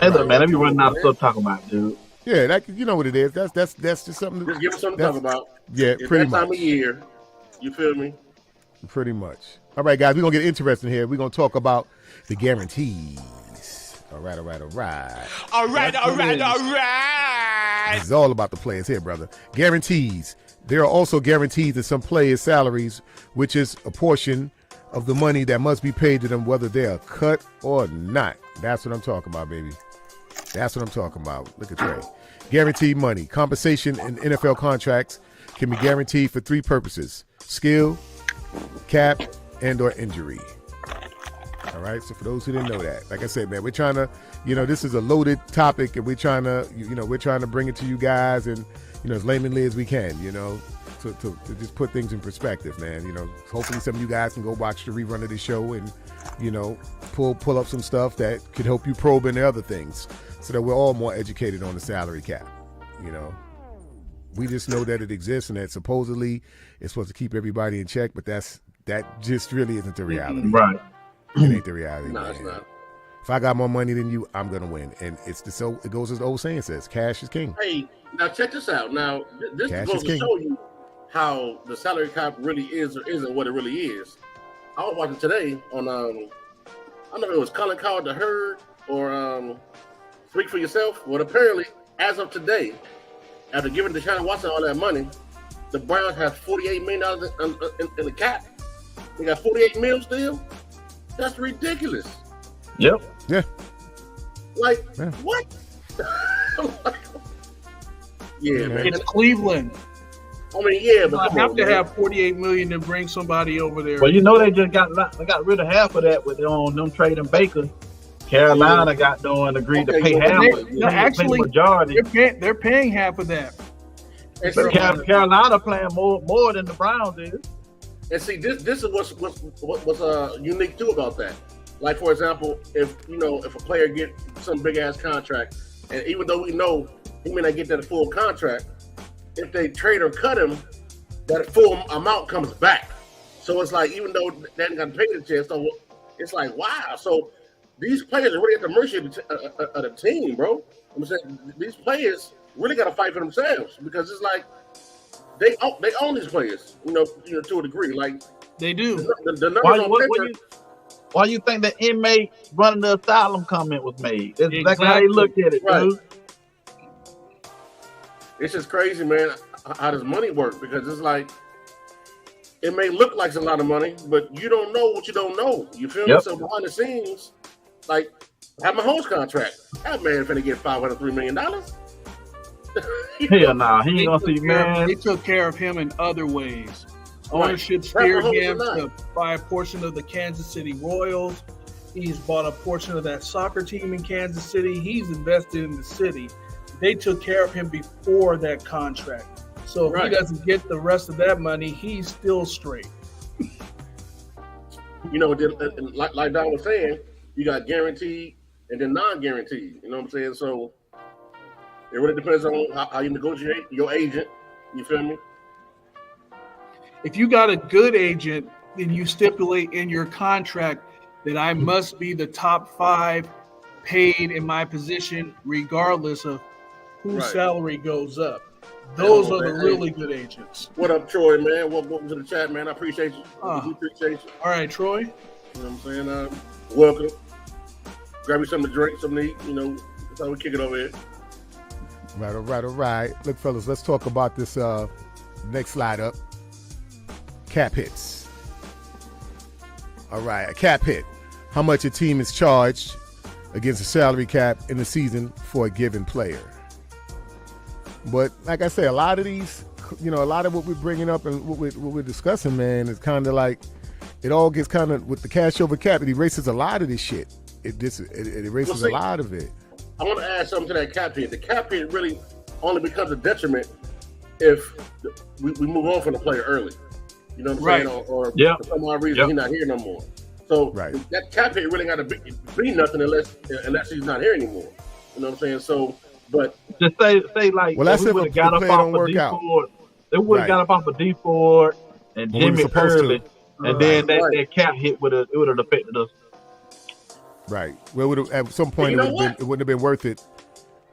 Hey, look, man, let me run out of stuff talking about, dude. Yeah, you know what it is. That's just something. Just give us something to talk about. Yeah, it's pretty that much. Time of year, you feel me? Pretty much. All right, guys, we're gonna get interesting here. We're gonna talk about the guarantees. All right. This is all about the players here, brother. Guarantees. There are also guarantees to some players' salaries, which is a portion of the money that must be paid to them, whether they are cut or not. That's what I'm talking about, baby. That's what I'm talking about. Look at Trey. Guaranteed money. Compensation in NFL contracts can be guaranteed for 3 purposes: skill, cap, and or injury. All right. So for those who didn't know that, like I said, man, we're trying to, this is a loaded topic, and we're trying to, we're trying to bring it to you guys and, as laymanly as we can, to just put things in perspective, man. You know, hopefully some of you guys can go watch the rerun of the show and, you know, pull up some stuff that could help you probe into other things so that we're all more educated on the salary cap. You know, we just know that it exists and that supposedly it's supposed to keep everybody in check, but that just really isn't the reality. Right. It ain't the reality. No, man. it's not. If I got more money than you, I'm gonna win, and it goes as the old saying says, cash is king. Hey, now check this out. Now this Cash goes is to king. show you how the salary cap really is or isn't what it really is. I was watching today on I don't know if it was Colin Coward the Herd or Speak for Yourself. Well, apparently, as of today, after giving Deshaun Watson all that money, the Browns have $48 million in the cap. They got $48 million still. That's ridiculous. Yep. Yeah. Like Yeah. what? Yeah, man. It's Cleveland. I mean, yeah, but I come have on, to man. have $48 million to bring somebody over there. Well, you know they just got rid of half of that with them trading Baker. Carolina got done agreed to pay half. Actually, majority. they're paying half of that. And But see, Carolina playing more than the Browns is. and see, this is what's unique too about that. Like, for example, if a player get some big ass contract, and even though we know he may not get that full contract, if they trade or cut him, that full amount comes back. So it's like, even though they haven't got paid the chance, so it's like, wow. So these players are really at the mercy of the team, bro. I'm saying these players really got to fight for themselves because it's like they own these players, to a degree. Like They do. the numbers on paper. Why you think the inmate running the asylum comment was made? That's exactly how they looked at it, Right. dude. It's just crazy, man, how does money work? Because it's like, it may look like it's a lot of money, but you don't know what you don't know. You feel me? Yep. So behind the scenes, like, have my Mahomes contract. That man finna get $503 million. Hell nah, he ain't gonna see, man. They took care of him in other ways. Right. Ownership Right, steered Mahomes him is not. to buy a portion of the Kansas City Royals. He's bought a portion of that soccer team in Kansas City. He's invested in the city. They took care of him before that contract. So if Right. he doesn't get the rest of that money, he's still straight. Like Don was saying, you got guaranteed and then non-guaranteed. You know what I'm saying? So it really depends on how you negotiate your agent. You feel me? If you got a good agent, then you stipulate in your contract that I must be the top 5 paid in my position, regardless of whose Right. salary goes up. Those Oh, are the man. really good agents. What up, Troy, man? Welcome to the chat, man. I appreciate you. We appreciate you. All right, Troy. You know what I'm saying? Welcome. Grab you something to drink, something to eat. That's how we kick it over here. All right. Look, fellas, let's talk about this next slide up. Cap hits. All right, a cap hit. How much a team is charged against a salary cap in the season for a given player. But like I say, a lot of these, a lot of what we're bringing up and what we're discussing, man, is kind of like, it all gets kind of, with the cash over cap, it erases a lot of this shit. It erases a lot of it. I want to add something to that cap hit. The cap hit really only becomes a detriment if we move on from the player early. You know what I'm saying? Or for some odd reason he's not here no more. So that cap hit really got to be nothing unless he's not here anymore. You know what I'm saying? So, but just say like, well, that's we if would the have got up play off don't of work D out. Ford. They would have got up off of D Ford and When we were Jimmy supposed to. Early, and then that cap hit would have affected us. Right. Well, it would have, at some point, it wouldn't have been worth it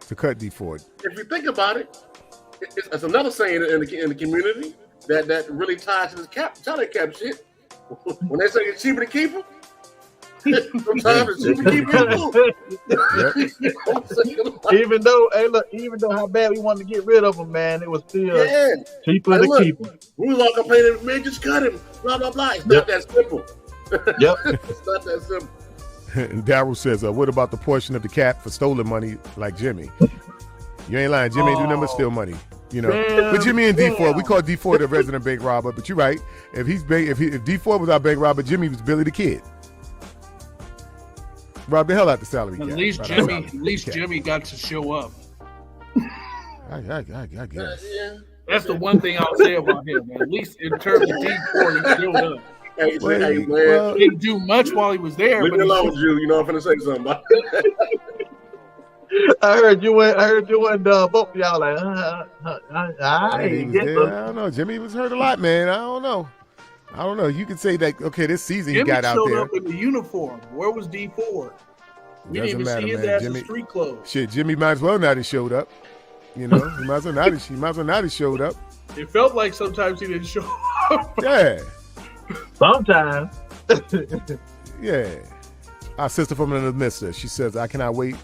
to cut D Ford. if you think about it, it's another saying in the community that really ties to this salary cap shit. When they say it's cheaper to keep him, sometimes it's cheaper to keep him too. You know what I'm saying? even though how bad we wanted to get rid of him, man, it was still cheaper Like, to look, keep him. We was all complaining, man, just cut him, blah, blah, blah. It's not that simple. Yep. It's not that simple. And Darryl says, what about the portion of the cap for stolen money like Jimmy? You ain't lying. Jimmy ain't do nothing but steal money. But Jimmy and D Ford, we call D Ford the resident bank robber. But you're right. If D Ford was our bank robber, Jimmy was Billy the Kid. Rob the hell out the salary cap. At least Jimmy got to show up. I guess. That's the one thing I'll say about him. At least in terms of D4, he showed up. Hey, man. Didn't do much while he was there. Leave me alone, Jew. You know I'm finna say something about I heard you and both of y'all like, I don't know. Jimmy was hurt a lot, man. I don't know. You could say that, okay, this season Jimmy he got out there. showed up in the uniform. Where was D4? We didn't even see his ass in street clothes. Shit, Jimmy might as well not have showed up. You know, he might as well not have showed up. It felt like sometimes he didn't show up. Yeah. Sometimes. Yeah. Our sister from the Mister, she says, I cannot wait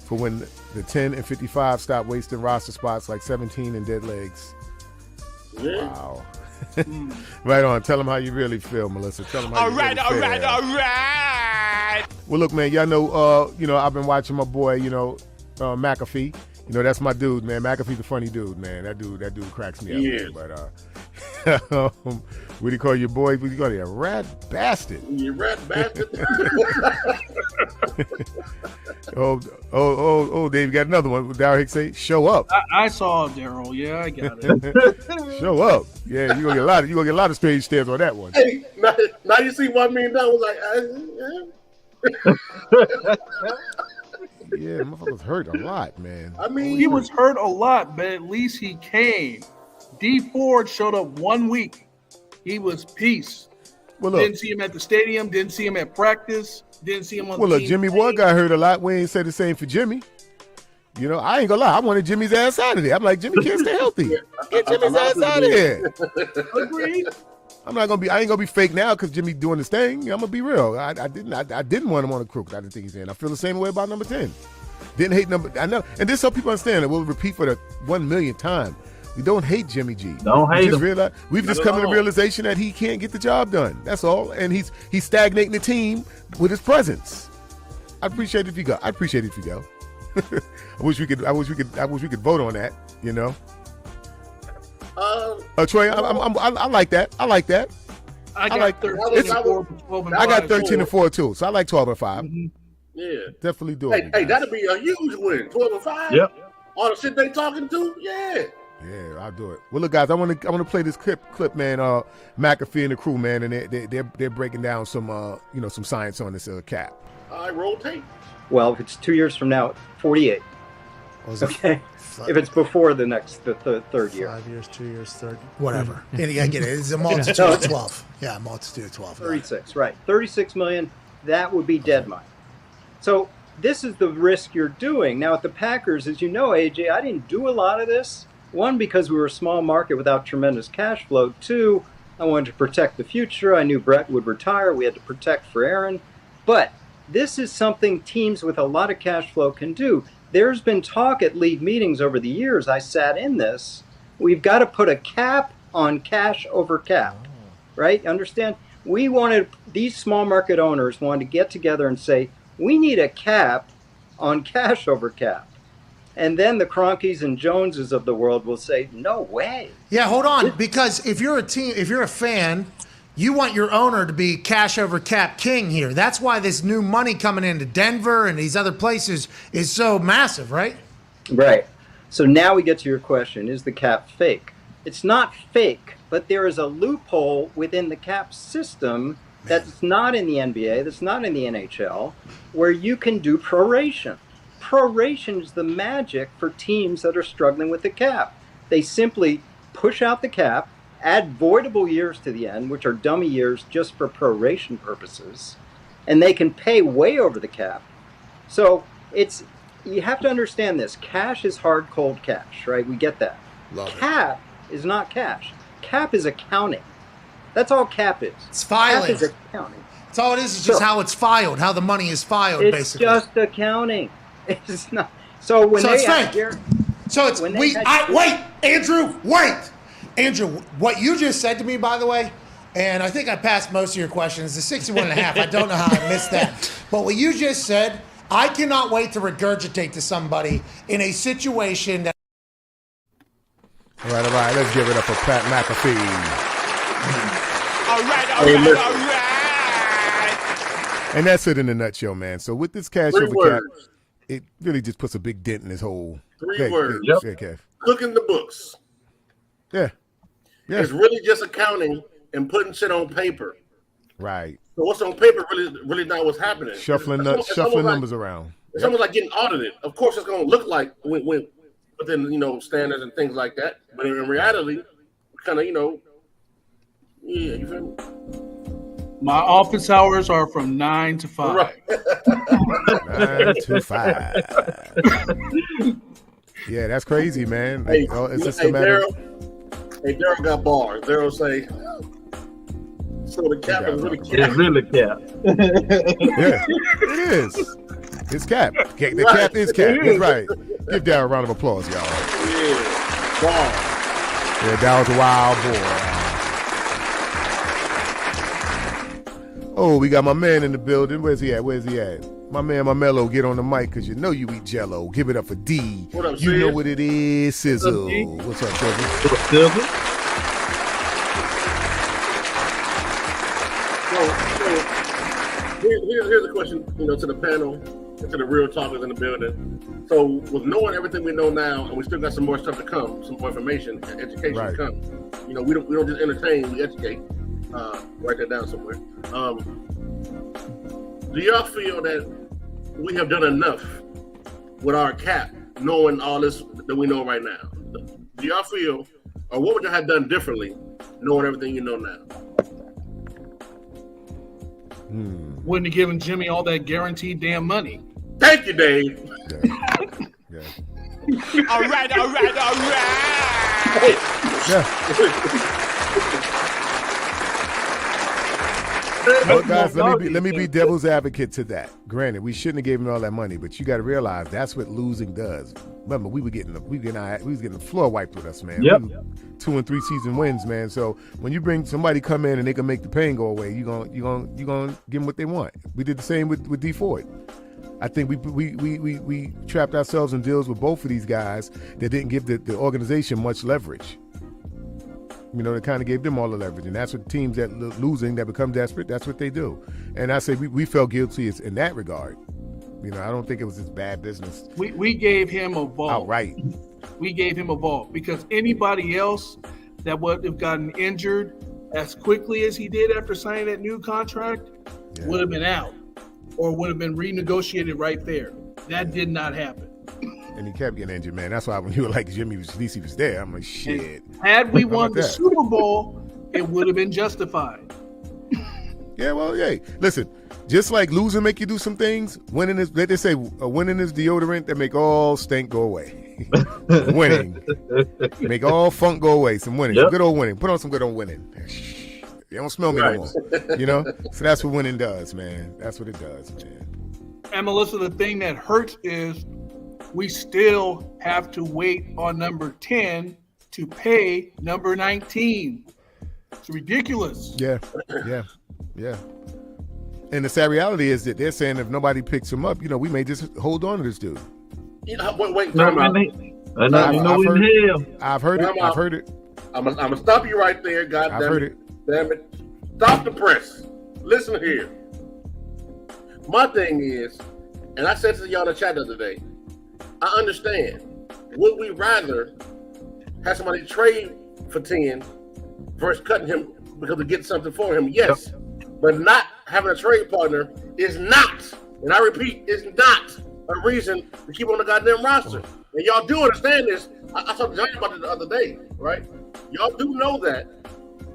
for when the 10 and 55 stop wasting roster spots like 17 and dead legs. Yeah. Wow. Right on. Tell them how you really feel, Melissa. Tell them how you really feel. All right. Well, look, man, y'all know, I've been watching my boy, McAfee. You know, that's my dude, man. McAfee's a funny dude, man. That dude cracks me up. Yeah. But what do you call your boy? What do you call it? A rat bastard. You rat bastard. Dave, you got another one. What Darryl Hicks say? Show up. I saw Daryl. Yeah, I got it. Show up. Yeah, you gonna get a lot of stage stares on that one. Hey, now you see $1 million like, Yeah, motherfuckers hurt a lot, man. I mean, he was hurt a lot, but at least he came. D Ford showed up 1 week. He was peace. Well, look, didn't see him at the stadium. Didn't see him at practice. Didn't see him on. Well, the look, Jimmy Ward got hurt a lot. We ain't said the same for Jimmy. You know, I ain't gonna lie. I wanted Jimmy's ass out of there. I'm like, Jimmy can't stay healthy. Get Jimmy's ass out of here. Agreed. I ain't gonna be fake now because Jimmy doing his thing. I'm gonna be real. I didn't want him on the crew because I didn't think he's in. I feel the same way about number 10. Didn't hate number. I know, and this help people understand. We'll repeat for the 1 millionth time. We don't hate Jimmy G. Don't hate him. We've just come to the realization that he can't get the job done. That's all. And he's stagnating the team with his presence. I'd appreciate it if you go. I wish we could vote on that. You know. Troy, I like that. I got 13 and 4 too. So I like 12 and 5. Mm-hmm. Yeah, definitely do it. Hey, that'd be a huge win. 12 and 5. Yep. All the shit they talking to. Yeah. Yeah, I'll do it. Well, look, guys, I want to play this clip, man. McAfee and the crew, man, and they're breaking down some some science on this cap. I roll tape. Well, if it's 2 years from now, 48. Okay. If it's before the third year. 5 years, 2 years, 30. Whatever. I get it. It's a multitude of 12. Yeah, a multitude of 12. 36, right. 36 million, that would be dead money. So this is the risk you're doing. Now, at the Packers, as you know, AJ, I didn't do a lot of this. One, because we were a small market without tremendous cash flow. Two, I wanted to protect the future. I knew Brett would retire. We had to protect for Aaron. But this is something teams with a lot of cash flow can do. There's been talk at league meetings over the years. I sat in this. We've got to put a cap on cash over cap, right? Understand? These small market owners wanted to get together and say, we need a cap on cash over cap. And then the Cronkies and Joneses of the world will say, no way. Yeah, hold on. Because if you're a fan, you want your owner to be cash over cap king here. That's why this new money coming into Denver and these other places is so massive, right? Right. So now we get to your question, is the cap fake? It's not fake, but there is a loophole within the cap system that's not in the NBA, that's not in the NHL, where you can do proration. Proration is the magic for teams that are struggling with the cap. They simply push out the cap, add voidable years to the end, which are dummy years just for proration purposes, and they can pay way over the cap. So you have to understand this. Cash is hard, cold cash, right? We get that. Cap is not cash. Cap is accounting. That's all cap is. It's filing. Cap is accounting. That's all it is. It's just how it's filed, how the money is filed, it's basically. It's just accounting. It's not. So when they fake. Andrew, what you just said to me, by the way, and I think I passed most of your questions, the 61 and a half, I don't know how I missed that. But what you just said, I cannot wait to regurgitate to somebody in a situation that. All right. Let's give it up for Pat McAfee. All right. And that's it in a nutshell, man. So with this cash over cap, it really just puts a big dent in this whole. Three words. Yep. Cooking the books. Yeah. It's really just accounting and putting shit on paper. Right. So what's on paper really not what's happening. Shuffling numbers around. It's almost like getting audited. Of course, it's going to look like within standards and things like that. But in reality, kind of you feel me? My office hours are from 9 to 5. Right. 9 to 5. Yeah, that's crazy, man. Hey, it's just a matter. Daryl got bars. Daryl say, so the cap is really cap. It's really cap. Yeah, it is. It's cap. The cap is cap. That's right. Give Daryl a round of applause, y'all. Yeah. Wow. Yeah, Daryl's a wild boy. Oh, we got my man in the building. Where's he at? My man, my Mello, get on the mic because you know you eat Jello. Give it up for D. What up, you Sid? know what it is, Sizzle. What's up, Sizzle? Sizzle? Here's a question, to the panel, and to the real talkers in the building. So, with knowing everything we know now, and we still got some more stuff to come, some more information and education to come. We don't just entertain, we educate. Write that down somewhere. Do y'all feel that we have done enough with our cap, knowing all this that we know right now? Do y'all feel, or what would y'all have done differently, knowing everything you know now? Wouldn't have given Jimmy all that guaranteed damn money. Thank you, Dave. Yeah. All right. Yeah. Well, guys, let me be devil's advocate to that. Granted, we shouldn't have given him all that money, but you got to realize that's what losing does. Remember, we was getting the floor wiped with us, man. Yep. 2 and 3 season wins, man. So when you bring somebody come in and they can make the pain go away, you gonna give them what they want. We did the same with D Ford. I think we trapped ourselves in deals with both of these guys that didn't give the organization much leverage. They kind of gave them all the leverage, and that's what teams that losing, that become desperate, that's what they do. And I say we felt guilty in that regard. I don't think it was just bad business. We gave him a vault. Outright. We gave him a vault because anybody else that would have gotten injured as quickly as he did after signing that new contract would have been out or would have been renegotiated right there. That did not happen. And he kept getting injured, man. That's why when you were like, Jimmy, at least he was there. I'm like, shit. And had we won the Super Bowl, it would have been justified. Yeah, well, hey, listen, just like losing make you do some things, winning is, they say, winning is deodorant that make all stink go away. Winning. Make all funk go away. Some winning. Yep. Some good old winning. Put on some good old winning. You don't smell me no more. So that's what winning does, man. That's what it does, man. And Melissa, the thing that hurts is we still have to wait on number 10 to pay number 19. It's ridiculous. Yeah. And the sad reality is that they're saying if nobody picks him up, we may just hold on to this dude. Wait. I've heard it. I'm gonna stop you right there. God I've damn heard it. Damn it. Stop the press. Listen here. My thing is, and I said to y'all in the chat the other day, I understand. Would we rather have somebody trade for 10 versus cutting him because we get something for him? Yes. But not having a trade partner is not, and I repeat, is not a reason to keep on the goddamn roster. And y'all do understand this. I talked to Johnny about it the other day, right? Y'all do know that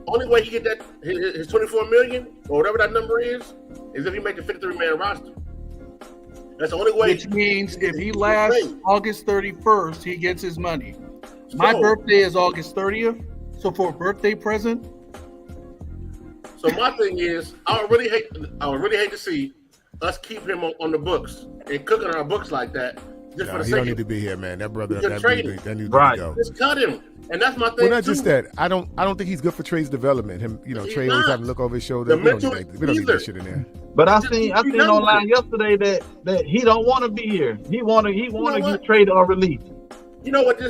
only way he get that his $24 million or whatever that number is if he make a 53-man roster. That's the only way. Which means if he lasts August 31st, he gets his money. My birthday is August 30th, so for a birthday present. So my thing is, I would really hate to see us keep him on the books and cooking our books like that. Just for the He sake don't need of to be here, man. That brother, that needs to go. Just cut him, and that's my thing. Well, not just that. I don't think he's good for Trey's development. Trey always having to look over his shoulder. We don't need that shit in there. But I seen online yesterday that he don't want to be here. He want to get traded or released. You know what? We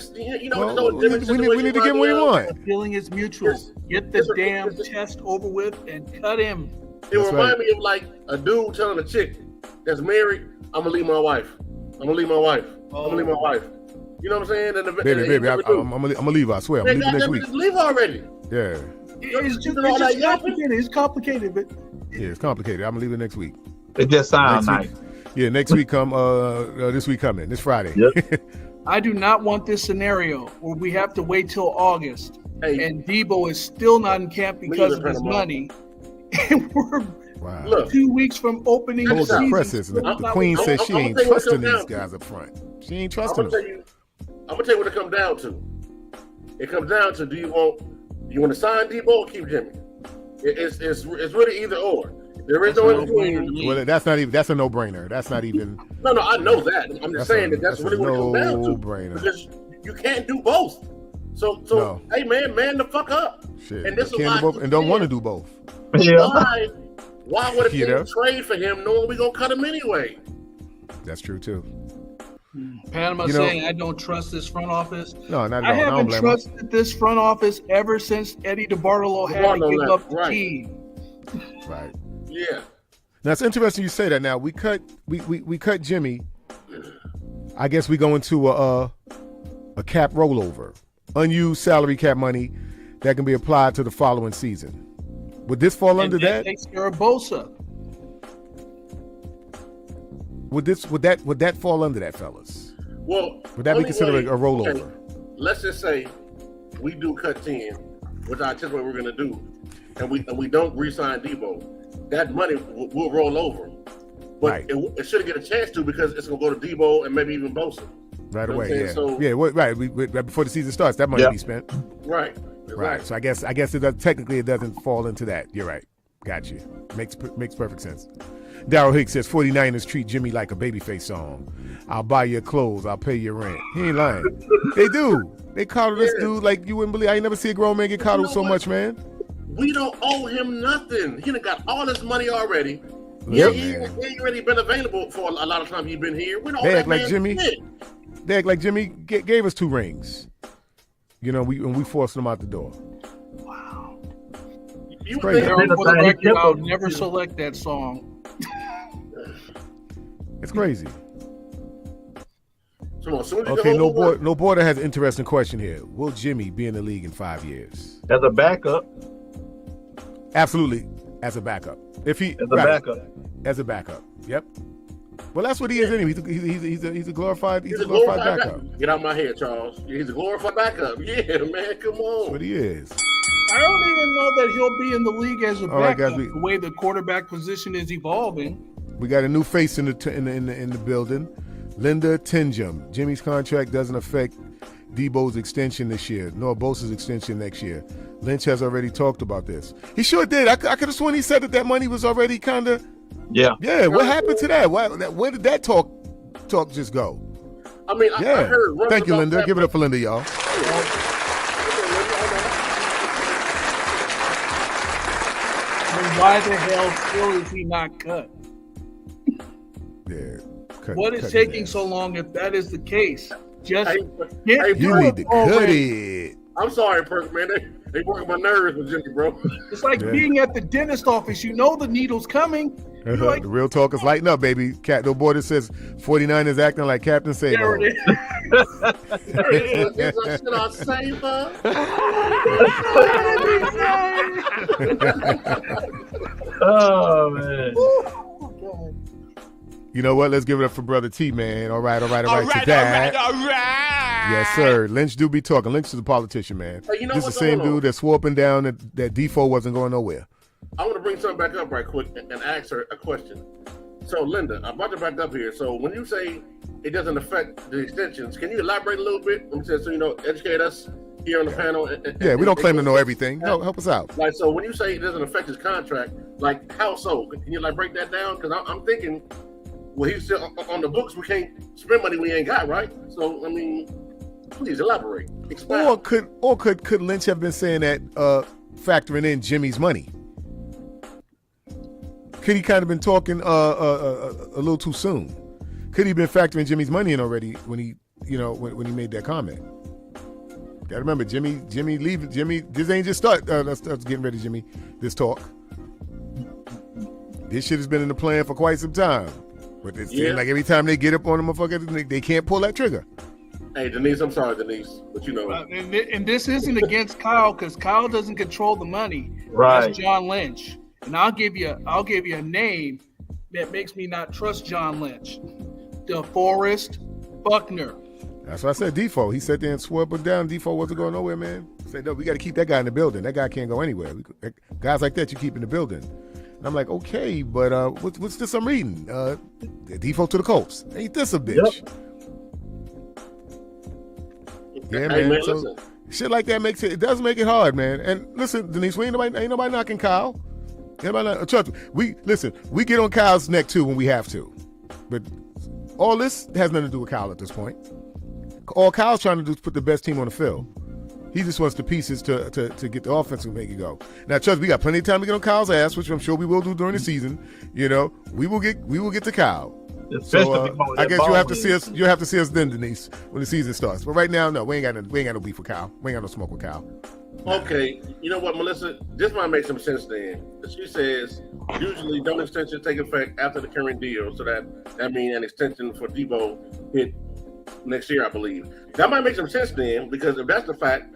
need to give him what he wants. The feeling is mutual. Get the damn test over with and cut him. It reminds me of like a dude telling a chick that's married, "I'm gonna leave my wife. I'm gonna leave my wife. I'm gonna leave my wife." You know what I'm saying? And baby, I'm gonna leave. I swear, I'm leaving next week. Leave already. Yeah. It's complicated, but yeah, it's complicated. I'm gonna leave it next week. It just sounds nice. Yeah, next week this week coming, this Friday. Yep. I do not want this scenario where we have to wait till August and Debo is still not in camp because of his money. And we're 2 weeks from opening the season. The Queen says she ain't trusting these guys up front. She ain't trusting them. I'm gonna tell you what it comes down to. It comes down to do you want to sign Debo or keep Jimmy? It's really either or. There is no in between. Well, that's a no-brainer. That's not even. No, I know that. I'm just saying that's really what it comes down to. No-brainer. Because you can't do both. So hey man the fuck up. Shit. And this is why and don't want to do both. Yeah. Why would a team trade for him knowing we gonna cut him anyway? That's true too. Panama saying I don't trust this front office. No, not at all. I haven't trusted this front office ever since Eddie DeBartolo had to give up the team. Right. Yeah. Now it's interesting you say that. Now we cut Jimmy. I guess we go into a cap rollover, unused salary cap money that can be applied to the following season. Would this fall under that? Takes care of Bosa. Would that fall under that, fellas? Well, would that be considered a rollover? Okay. Let's just say we do cut 10, which I anticipate we're going to do, and we don't re-sign Debo. That money will roll over, but it shouldn't get a chance to because it's going to go to Debo and maybe even Bosa. Right away, yeah. So, right. Right before the season starts, that money will be spent. Right. Right. So I guess it does, technically it doesn't fall into that. You're right. Got you. Makes perfect sense. Darryl Hicks says 49ers treat Jimmy like a Babyface song. I'll buy your clothes. I'll pay your rent. He ain't lying. They do. They coddle this dude like you wouldn't believe. I ain't never see a grown man get coddled so much, man. We don't owe him nothing. He done got all this money already. Yep. He ain't already been available for a lot of time. He's been here. We don't they owe act that like man Jimmy. shit. They act like Jimmy gave us 2 rings. You know, we forced him out the door. Wow. You for the record, I'll never select that song. It's crazy. Okay, no border has an interesting question here. Will Jimmy be in the league in 5 years? As a backup? Absolutely, as a backup. As a backup. Yep. Well, that's what he is anyway. He's a glorified backup. Get out of my head, Charles. He's a glorified backup. Yeah, man, come on. That's what he is. I don't even know that he'll be in the league as a backup. The way the quarterback position is evolving. We got a new face in the building. Linda Tinjum. Jimmy's contract doesn't affect Debo's extension this year, nor Bosa's extension next year. Lynch has already talked about this. He sure did. I could have sworn he said that money was already kind of. Yeah. Yeah. What happened to that? Where did that talk just go? I mean, I heard. Thank you, Linda. Give it up for Linda, y'all. Why the hell still is he not cut? Yeah. What is taking so long if that is the case? Just you need to cut it. I'm sorry, Perk, man. They working my nerves with Jimmy, bro. It's like being at the dentist office. You know the needle's coming. The real talk is lighting up, baby. No border says 49ers acting like Captain Sabo. There it is. There it is. Should I save her? Oh, man. You know what? Let's give it up for Brother T, man. All right. Yes, sir. Lynch do be talking. Lynch is a politician, man. Hey, this is the same dude that swore up and down that Defoe wasn't going nowhere. I want to bring something back up right quick and ask her a question. So, Linda, I brought it back up here. So, when you say it doesn't affect the extensions, can you elaborate a little bit? Educate us here on the panel. We don't claim to know everything. No, help us out. Like, so when you say it doesn't affect his contract, like, how so? Can you break that down? Because I'm thinking, well, he's still on the books. We can't spend money we ain't got, right? So, I mean, please elaborate. Expound. Or could Lynch have been saying that factoring in Jimmy's money? Could he kind of been talking a little too soon? Could he been factoring Jimmy's money in already when he made that comment? Gotta remember, Jimmy leaving. Jimmy, this ain't just start. Let's getting ready, Jimmy. This talk. This shit has been in the plan for quite some time. But it seems like every time they get up on the motherfucker, they can't pull that trigger. Hey, Denise, I'm sorry, Denise, but you know. And this isn't against Kyle because Kyle doesn't control the money. Right. That's John Lynch. And I'll give you a name that makes me not trust John Lynch. DeForest Buckner. That's why I said Defoe. He sat there and swore up and down. Defoe wasn't going nowhere, man. He said, no, we got to keep that guy in the building. That guy can't go anywhere. Guys like that you keep in the building. And I'm like, okay, but what's this I'm reading? Defoe to the Colts. Ain't this a bitch? Yep. Yeah, man. Man, so shit like that it does make it hard, man. And listen, Denise, ain't nobody knocking Kyle. Trust me, we get on Kyle's neck too when we have to. But all this has nothing to do with Kyle at this point. All Kyle's trying to do is put the best team on the field. He just wants the pieces to get the offense to make it go. Now, trust me, we got plenty of time to get on Kyle's ass, which I'm sure we will do during the season. You know, we will get to Kyle. So I guess you'll have to see us. You'll have to see us then, Denise, when the season starts. But right now, no, we ain't got no beef with Kyle. We ain't got no smoke with Kyle. Okay, you know what, Melissa? This might make some sense then. She says usually no extension take effect after the current deal, so that means an extension for Debo hit next year, I believe. That might make some sense then, because if that's the fact,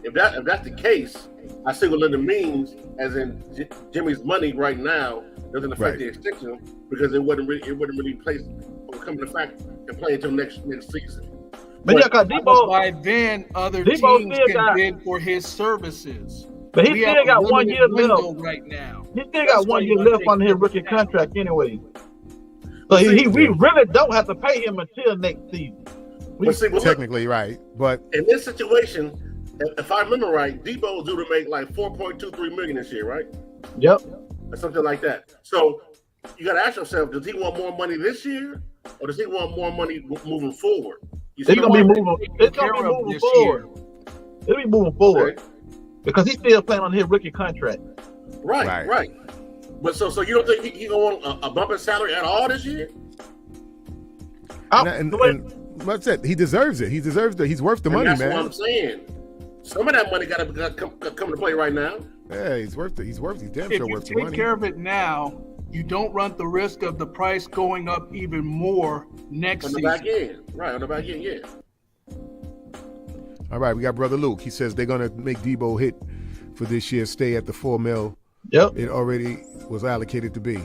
if that's the case, I see what Linda means, as in Jimmy's money right now doesn't affect the extension because it wouldn't really place or come to fact and play until next season. But yeah, because Debo, by then other teams can bid for his services. But he still got 1 year left right now. He still got 1 year left on his rookie contract anyway. So we really don't have to pay him until next season. Technically, right. But in this situation, if I remember right, Debo is due to make like $4.23 million this year, right? Yep. Or something like that. So you got to ask yourself, does he want more money this year, or does he want more money moving forward? It's gonna be moving forward. It'll be moving forward because he's still playing on his rookie contract. Right. But so you don't think he gonna want a bump in salary at all this year? And what's that? He deserves it. He deserves it. He's worth the money, that's man. That's what I'm saying. Some of that money got to come to play right now. Yeah, he's worth it. He's damn sure worth the money. If you take care of it now, you don't run the risk of the price going up even more next season. On the back end. Right, on the back end, yeah. All right, we got Brother Luke. He says they're going to make Debo hit for this year, stay at the $4 million. Yep. It already was allocated to be.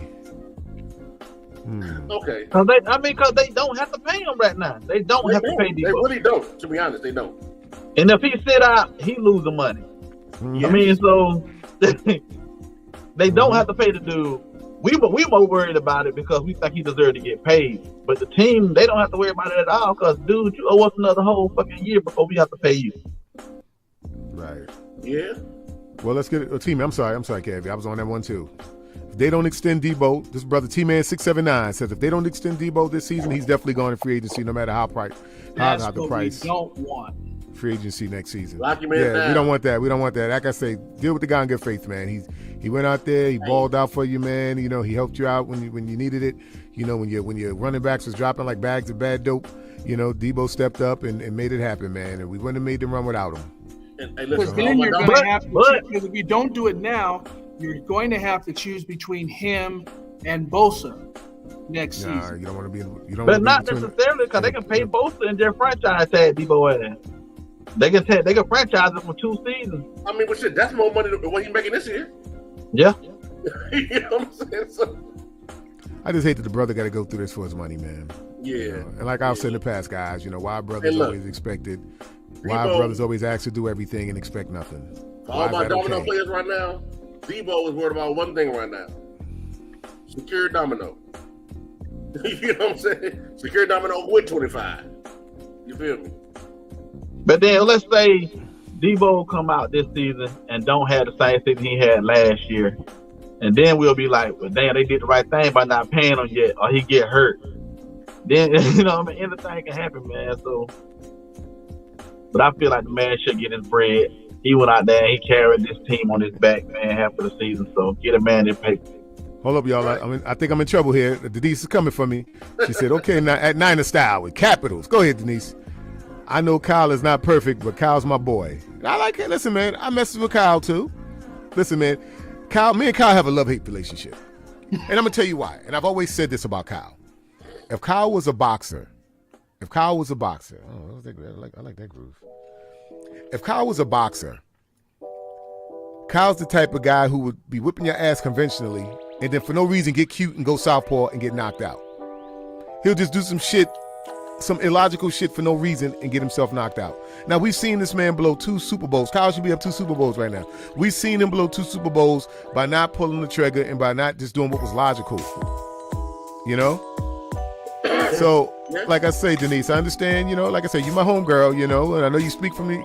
Okay. Because they don't have to pay him right now. They don't have to pay Debo. They really don't, to be honest, they don't. And if he sit out, he lose the money. Mm-hmm. I mean, so they don't have to pay the dude. We more worried about it because we think he deserves to get paid. But the team, they don't have to worry about it at all because, dude, you owe us another whole fucking year before we have to pay you. Right. Yeah. Well, let's get it. Team, I'm sorry, Kev. I was on that one too. If they don't extend Debo, this brother T-Man 679 says if they don't extend Debo this season, he's definitely going to free agency no matter how the price. We don't want free agency next season. Lock him in down. We don't want that. Like I say, deal with the guy in good faith, man. He went out there, he balled out for you, man. You know, he helped you out when you needed it. You know, when your running backs was dropping like bags of bad dope, you know, Debo stepped up and made it happen, man. And we wouldn't have made them run without him. Because then you're going to have to, because if you don't do it now, you're going to have to choose between him and Bosa next season. You don't want to be. But not necessarily because they can pay Bosa in their franchise tag Debo in. They can franchise him for 2 seasons. I mean, but shit, that's more money than what he's making this year. Yeah. You know what I'm saying? So, I just hate that the brother got to go through this for his money, man. Yeah. You know? And like I've said in the past, guys, you know, why brothers always expected, why brothers always ask to do everything and expect nothing. For all my domino players right now, Debo is worried about one thing right now. Secure domino. You know what I'm saying? Secure domino with 25. You feel me? But then let's say Debo come out this season and don't have the same season he had last year. And then we'll be like, well, damn, they did the right thing by not paying him yet, or he get hurt. Then, you know, I mean, anything can happen, man. So, but I feel like the man should get his bread. He went out there and he carried this team on his back, man, half of the season. So get a man in paper. Hold up, y'all. I think I'm in trouble here. Denise is coming for me. She said, okay, now at Niner style with capitals. Go ahead, Denise. I know Kyle is not perfect, but Kyle's my boy. I like it. Listen, man, I mess with Kyle too. Listen, man, me and Kyle have a love-hate relationship. And I'm going to tell you why. And I've always said this about Kyle. If Kyle was a boxer, If Kyle was a boxer, I like that groove. If Kyle was a boxer, Kyle's the type of guy who would be whipping your ass conventionally and then for no reason get cute and go southpaw and get knocked out. He'll just do some shit, some illogical shit for no reason and get himself knocked out. Now, we've seen this man blow 2 Super Bowls. Kyle should be up 2 Super Bowls right now. We've seen him blow 2 Super Bowls by not pulling the trigger and by not just doing what was logical. You know? So, like I say, Denise, I understand, like I say, you're my homegirl, and I know you speak for me.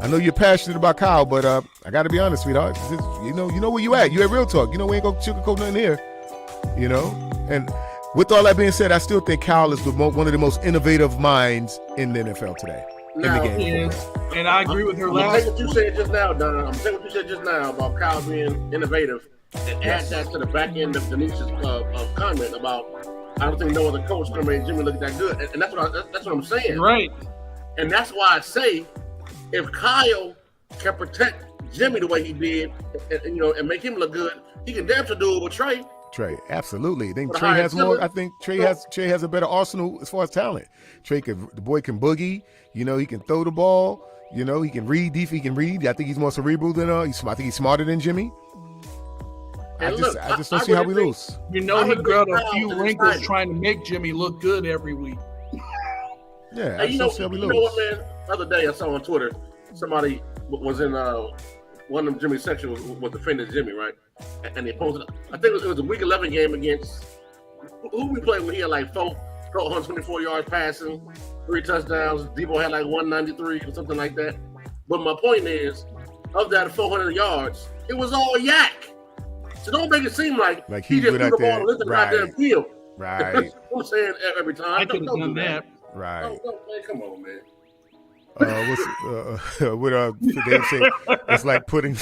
I know you're passionate about Kyle, but I got to be honest, sweetheart. You know where you at. You at Real Talk. We ain't going to sugarcoat nothing here. And with all that being said, I still think Kyle is one of the most innovative minds in the NFL today. In the game. And I agree with her I'm last. saying what you said just now, Don. I'm saying what you said just now about Kyle being innovative, and add that to the back end of Denise's comment about I don't think no other coach can make Jimmy look that good, and that's what I'm saying. Right. And that's why I say if Kyle can protect Jimmy the way he did, and make him look good, he can damn sure do it with Trey. Trey, absolutely. I think Trey has more. I think Trey has a better arsenal as far as talent. The boy can boogie. He can throw the ball. He can read. He can read. I think he's more cerebral than I think he's smarter than Jimmy. I just don't see how we lose. He got a few wrinkles trying to make Jimmy look good every week. Yeah, I just don't see how we lose. You know what, man? The other day I saw on Twitter somebody was in one of them Jimmy's section was defending Jimmy, right? And they posted, I think it was a week 11 game against who we played when he had like 424 yards passing, 3 touchdowns. Debo had like 193 or something like that. But my point is, of that 400 yards, it was all yak. So don't make it seem like he just threw the ball and let the goddamn field. Right. That's what I'm saying every time. I could have done that. Right. Man, come on, man. What Dave say? It's like putting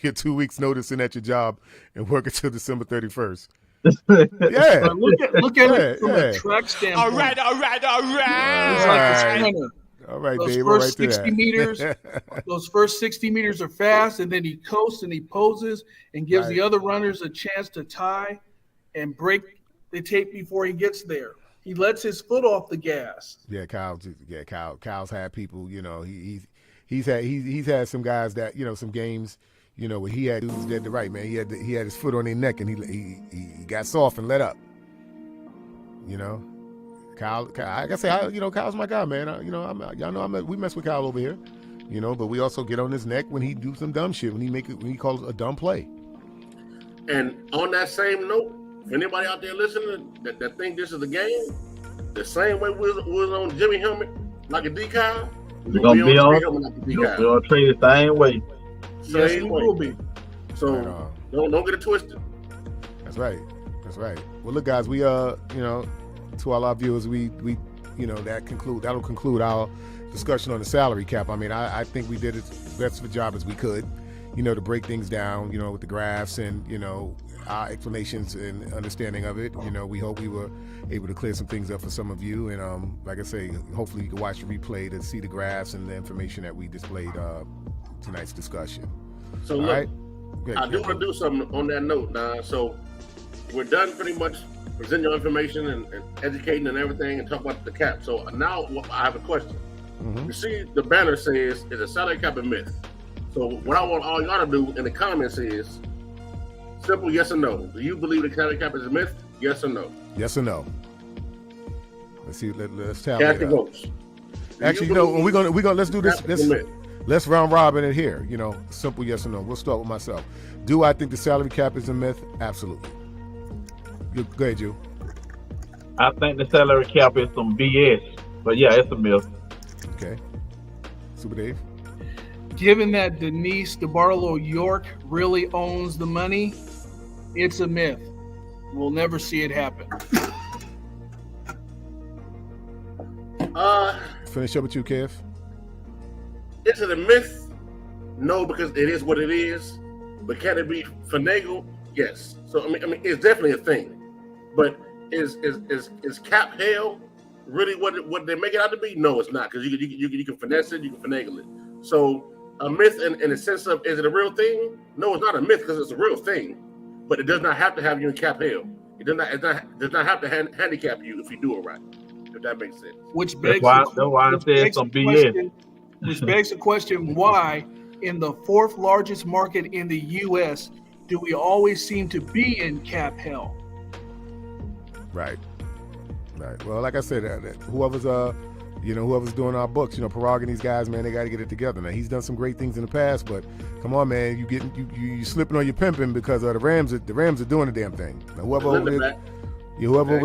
your 2 weeks notice in at your job and working till December 31st. Yeah. Look at it from a track standpoint. All right. It's like a sprinter. All right, those Dave. First 60 meters, those first 60 meters are fast, and then he coasts and he poses and gives the other runners a chance to tie and break the tape before he gets there. He lets his foot off the gas. Yeah, Kyle's had people. He's had some guys that some games. Where he had dudes dead to right, man. He had his foot on their neck and he got soft and let up. Kyle, like I say, Kyle's my guy, man. We mess with Kyle over here, but we also get on his neck when he do some dumb shit, when he calls a dumb play. And on that same note, for anybody out there listening that think this is the game, the same way we was on Jimmy helmet like a decal, we're gonna be on Trey the same way. Yes, we will be. So don't get it twisted. That's right. Well, look, guys, we to all our viewers, we that'll conclude our discussion on the salary cap. I mean, I think we did as best of a job as we could, to break things down, with the graphs and our explanations and understanding of it. We hope we were able to clear some things up for some of you, and like I say, hopefully you can watch the replay to see the graphs and the information that we displayed tonight's discussion. So look, right? I do want to do something on that note, Don. So we're done pretty much presenting your information and educating and everything and talk about the cap. So now I have a question. Mm-hmm. You see the banner says, is a salary cap a myth? So what I want all y'all to do in the comments is simple yes or no. Do you believe the salary cap is a myth? Yes or no? Yes or no. Let's see. Let's tally Cast your votes. Actually, we're gonna let's do this. Let's round robin it here. Simple yes or no. We'll start with myself. Do I think the salary cap is a myth? Absolutely. Go ahead, Ju. I think the salary cap is some BS, but yeah, it's a myth. Okay. Super Dave. Given that Denise DeBarlo York really owns the money, it's a myth. We'll never see it happen. Finish up with you, Kev. Is it a myth? No, because it is what it is. But can it be finagled? Yes. So I mean, it's definitely a thing. But is cap hell really what they make it out to be? No, it's not, because you can finesse it, you can finagle it. So a myth in the sense of, is it a real thing? No, it's not a myth because it's a real thing. But it does not have to have you in cap hell. It does not have to handicap you if you do it right. If that makes sense. Which That's begs why the I which said begs some the BS. question, which begs the question why, in the fourth largest market in the U.S., do we always seem to be in cap hell? Right. Well, like I said, whoever's doing our books, Parag and these guys, man, they got to get it together. Now, he's done some great things in the past, but come on, man, you slipping on your pimping because the Rams are doing the damn thing. Now, whoever over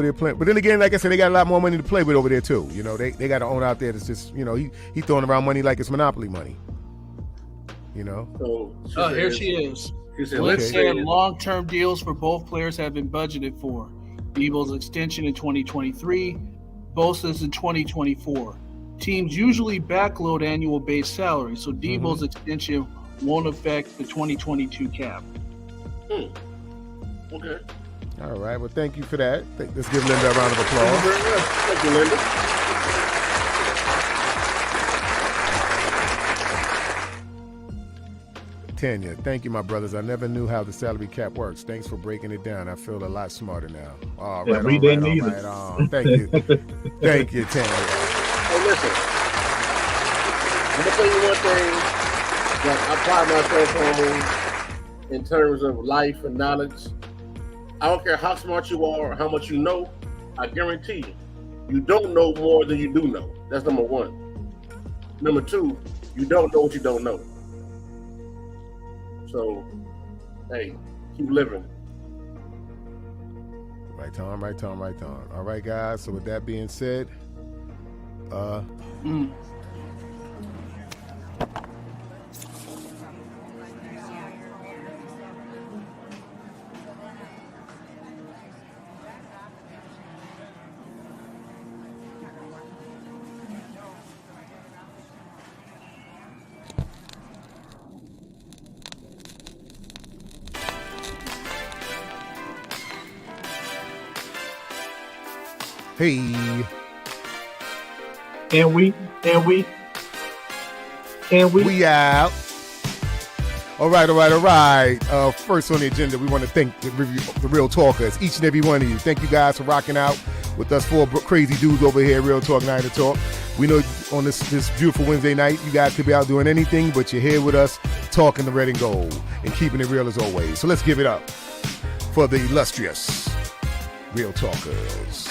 there playing, but then again, like I said, they got a lot more money to play with over there too. They got to own out there that's just, he throwing around money like it's monopoly money. So Here she is. said, Let's say long-term deals for both players have been budgeted for. Debo's extension in 2023, Bosa's in 2024. Teams usually backload annual base salary, so Debo's extension won't affect the 2022 cap. Okay. All right. Well, thank you for that. Let's give Linda a round of applause. Thank you very much. Thank you, Linda. Tanya, thank you, my brothers. I never knew how the salary cap works. Thanks for breaking it down. I feel a lot smarter now. All right, we didn't either. Thank you. Thank you, Tanya. Hey, listen. I'm going to tell you one thing that I pride myself on in terms of life and knowledge. I don't care how smart you are or how much you know, I guarantee you don't know more than you do know. That's number one. Number two, you don't know what you don't know. So, hey, keep living. Right, Tom. All right, guys. So with that being said, hey. And we out. All right. First on the agenda, we want to thank the Real Talkers, each and every one of you. Thank you guys for rocking out with us four crazy dudes over here, Real Talk 9 to Talk. We know on this beautiful Wednesday night, you guys could be out doing anything, but you're here with us talking the red and gold and keeping it real as always. So let's give it up for the illustrious Real Talkers.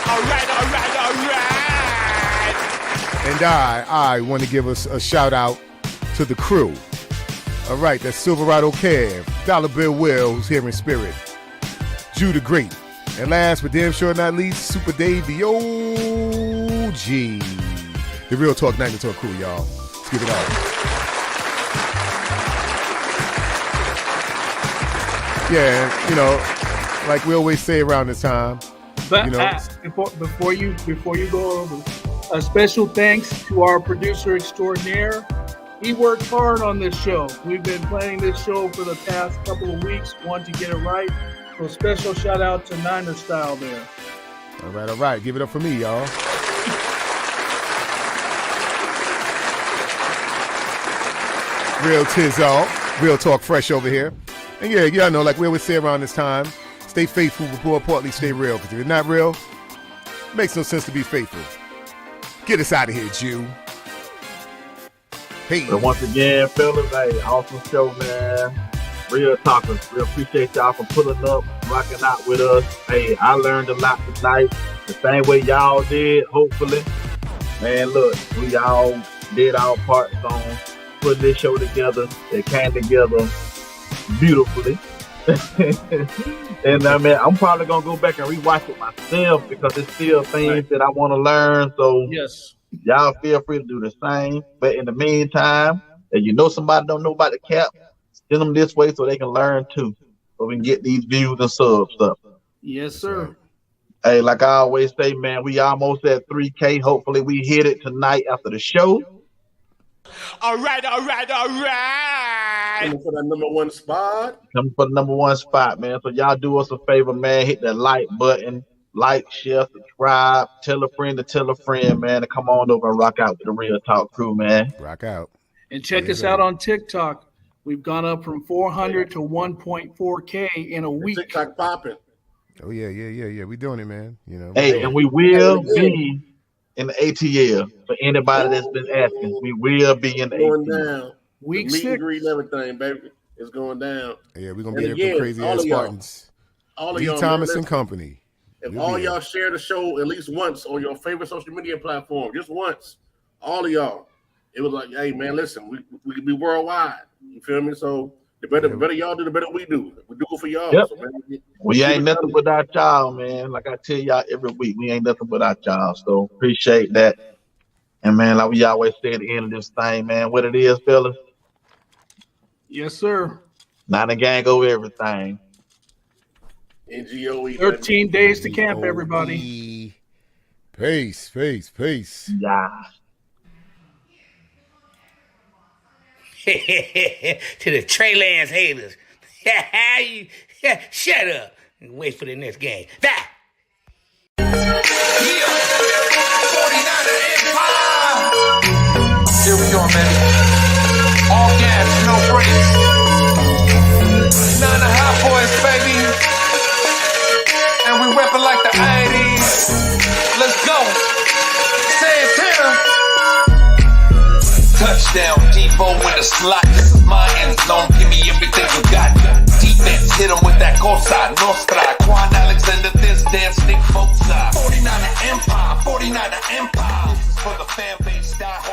All right. And I want to give us a shout out to the crew. All right, that's Silverado Kev, Dollar Bill Will, who's here in spirit, Judah Great, and last but damn sure not least, Super Dave, the OG, the Real Talk 9 to Talk crew, y'all. Let's give it up. Yeah, like we always say around this time. But before you go over, a special thanks to our producer extraordinaire. He worked hard on this show. We've been planning this show for the past couple of weeks, wanting to get it right. So special shout out to Niner Style there. All right. Give it up for me, y'all. Real Tizzo, Real Talk Fresh over here. And yeah, y'all know, like we always say around this time, stay faithful, but more importantly, stay real. Because if you're not real, it makes no sense to be faithful. Get us out of here, Jew. Hey. So once again, fellas, hey, awesome show, man. Real talkers. We appreciate y'all for pulling up, rocking out with us. Hey, I learned a lot tonight. The same way y'all did, hopefully. Man, look, we all did our parts on putting this show together. It came together beautifully. And I mean, I'm probably gonna go back and rewatch it myself because there's still things that I want to learn. So yes, y'all feel free to do the same. But in the meantime, if you know somebody don't know about the cap, send them this way so they can learn too, so we can get these views and subs up. Yes, sir. Hey, like I always say, man, we almost at 3K. Hopefully, we hit it tonight after the show. All right. Coming for that number one spot. Coming for the number one spot, man. So y'all do us a favor, man. Hit that like button. Like, share, subscribe. Tell a friend to tell a friend, man. And come on over and rock out with the Real Talk crew, man. Rock out. And check us out on TikTok. We've gone up from 400 to 1.4K in a week. TikTok popping. Oh yeah. We doing it, man. You know. Hey, and we will be in the ATL for anybody that's been asking. We will be in the going ATL. down. Week Meet 6. and greet and everything, baby. It's going down. Yeah, we're gonna And be there again, for crazy all ass of y'all, Spartans. All of Lee y'all, Thomas man, and Company. if We'll all be y'all there. share the show at least once on your favorite social media platform, just once, all of y'all, it was like, hey man, listen, we could be worldwide. You feel me? So the better y'all do, the better we do. We do it for y'all. Yep. So, man, We ain't nothing without y'all, man. Like I tell y'all every week, we ain't nothing without y'all. So appreciate that. And man, like we always say at the end of this thing, man, what it is, fellas. Yes, sir. Not a gang over everything. NGOE. 13 days to camp, everybody. Peace. Yeah. To the Trey Lance haters. Shut up and wait for the next game. That. Here we go, man. All gas, no brakes. 9 1/2 boys, baby. And we reppin' like the 80s. Let's go. Santana. Touchdown, Debo in the slot. This is my end zone. Give me everything you got. Defense, hit him with that Cosa Nostra. Quan Alexander, this dance, Nick Bosa. 49er Empire, 49er Empire. This is for the fan base, die hard.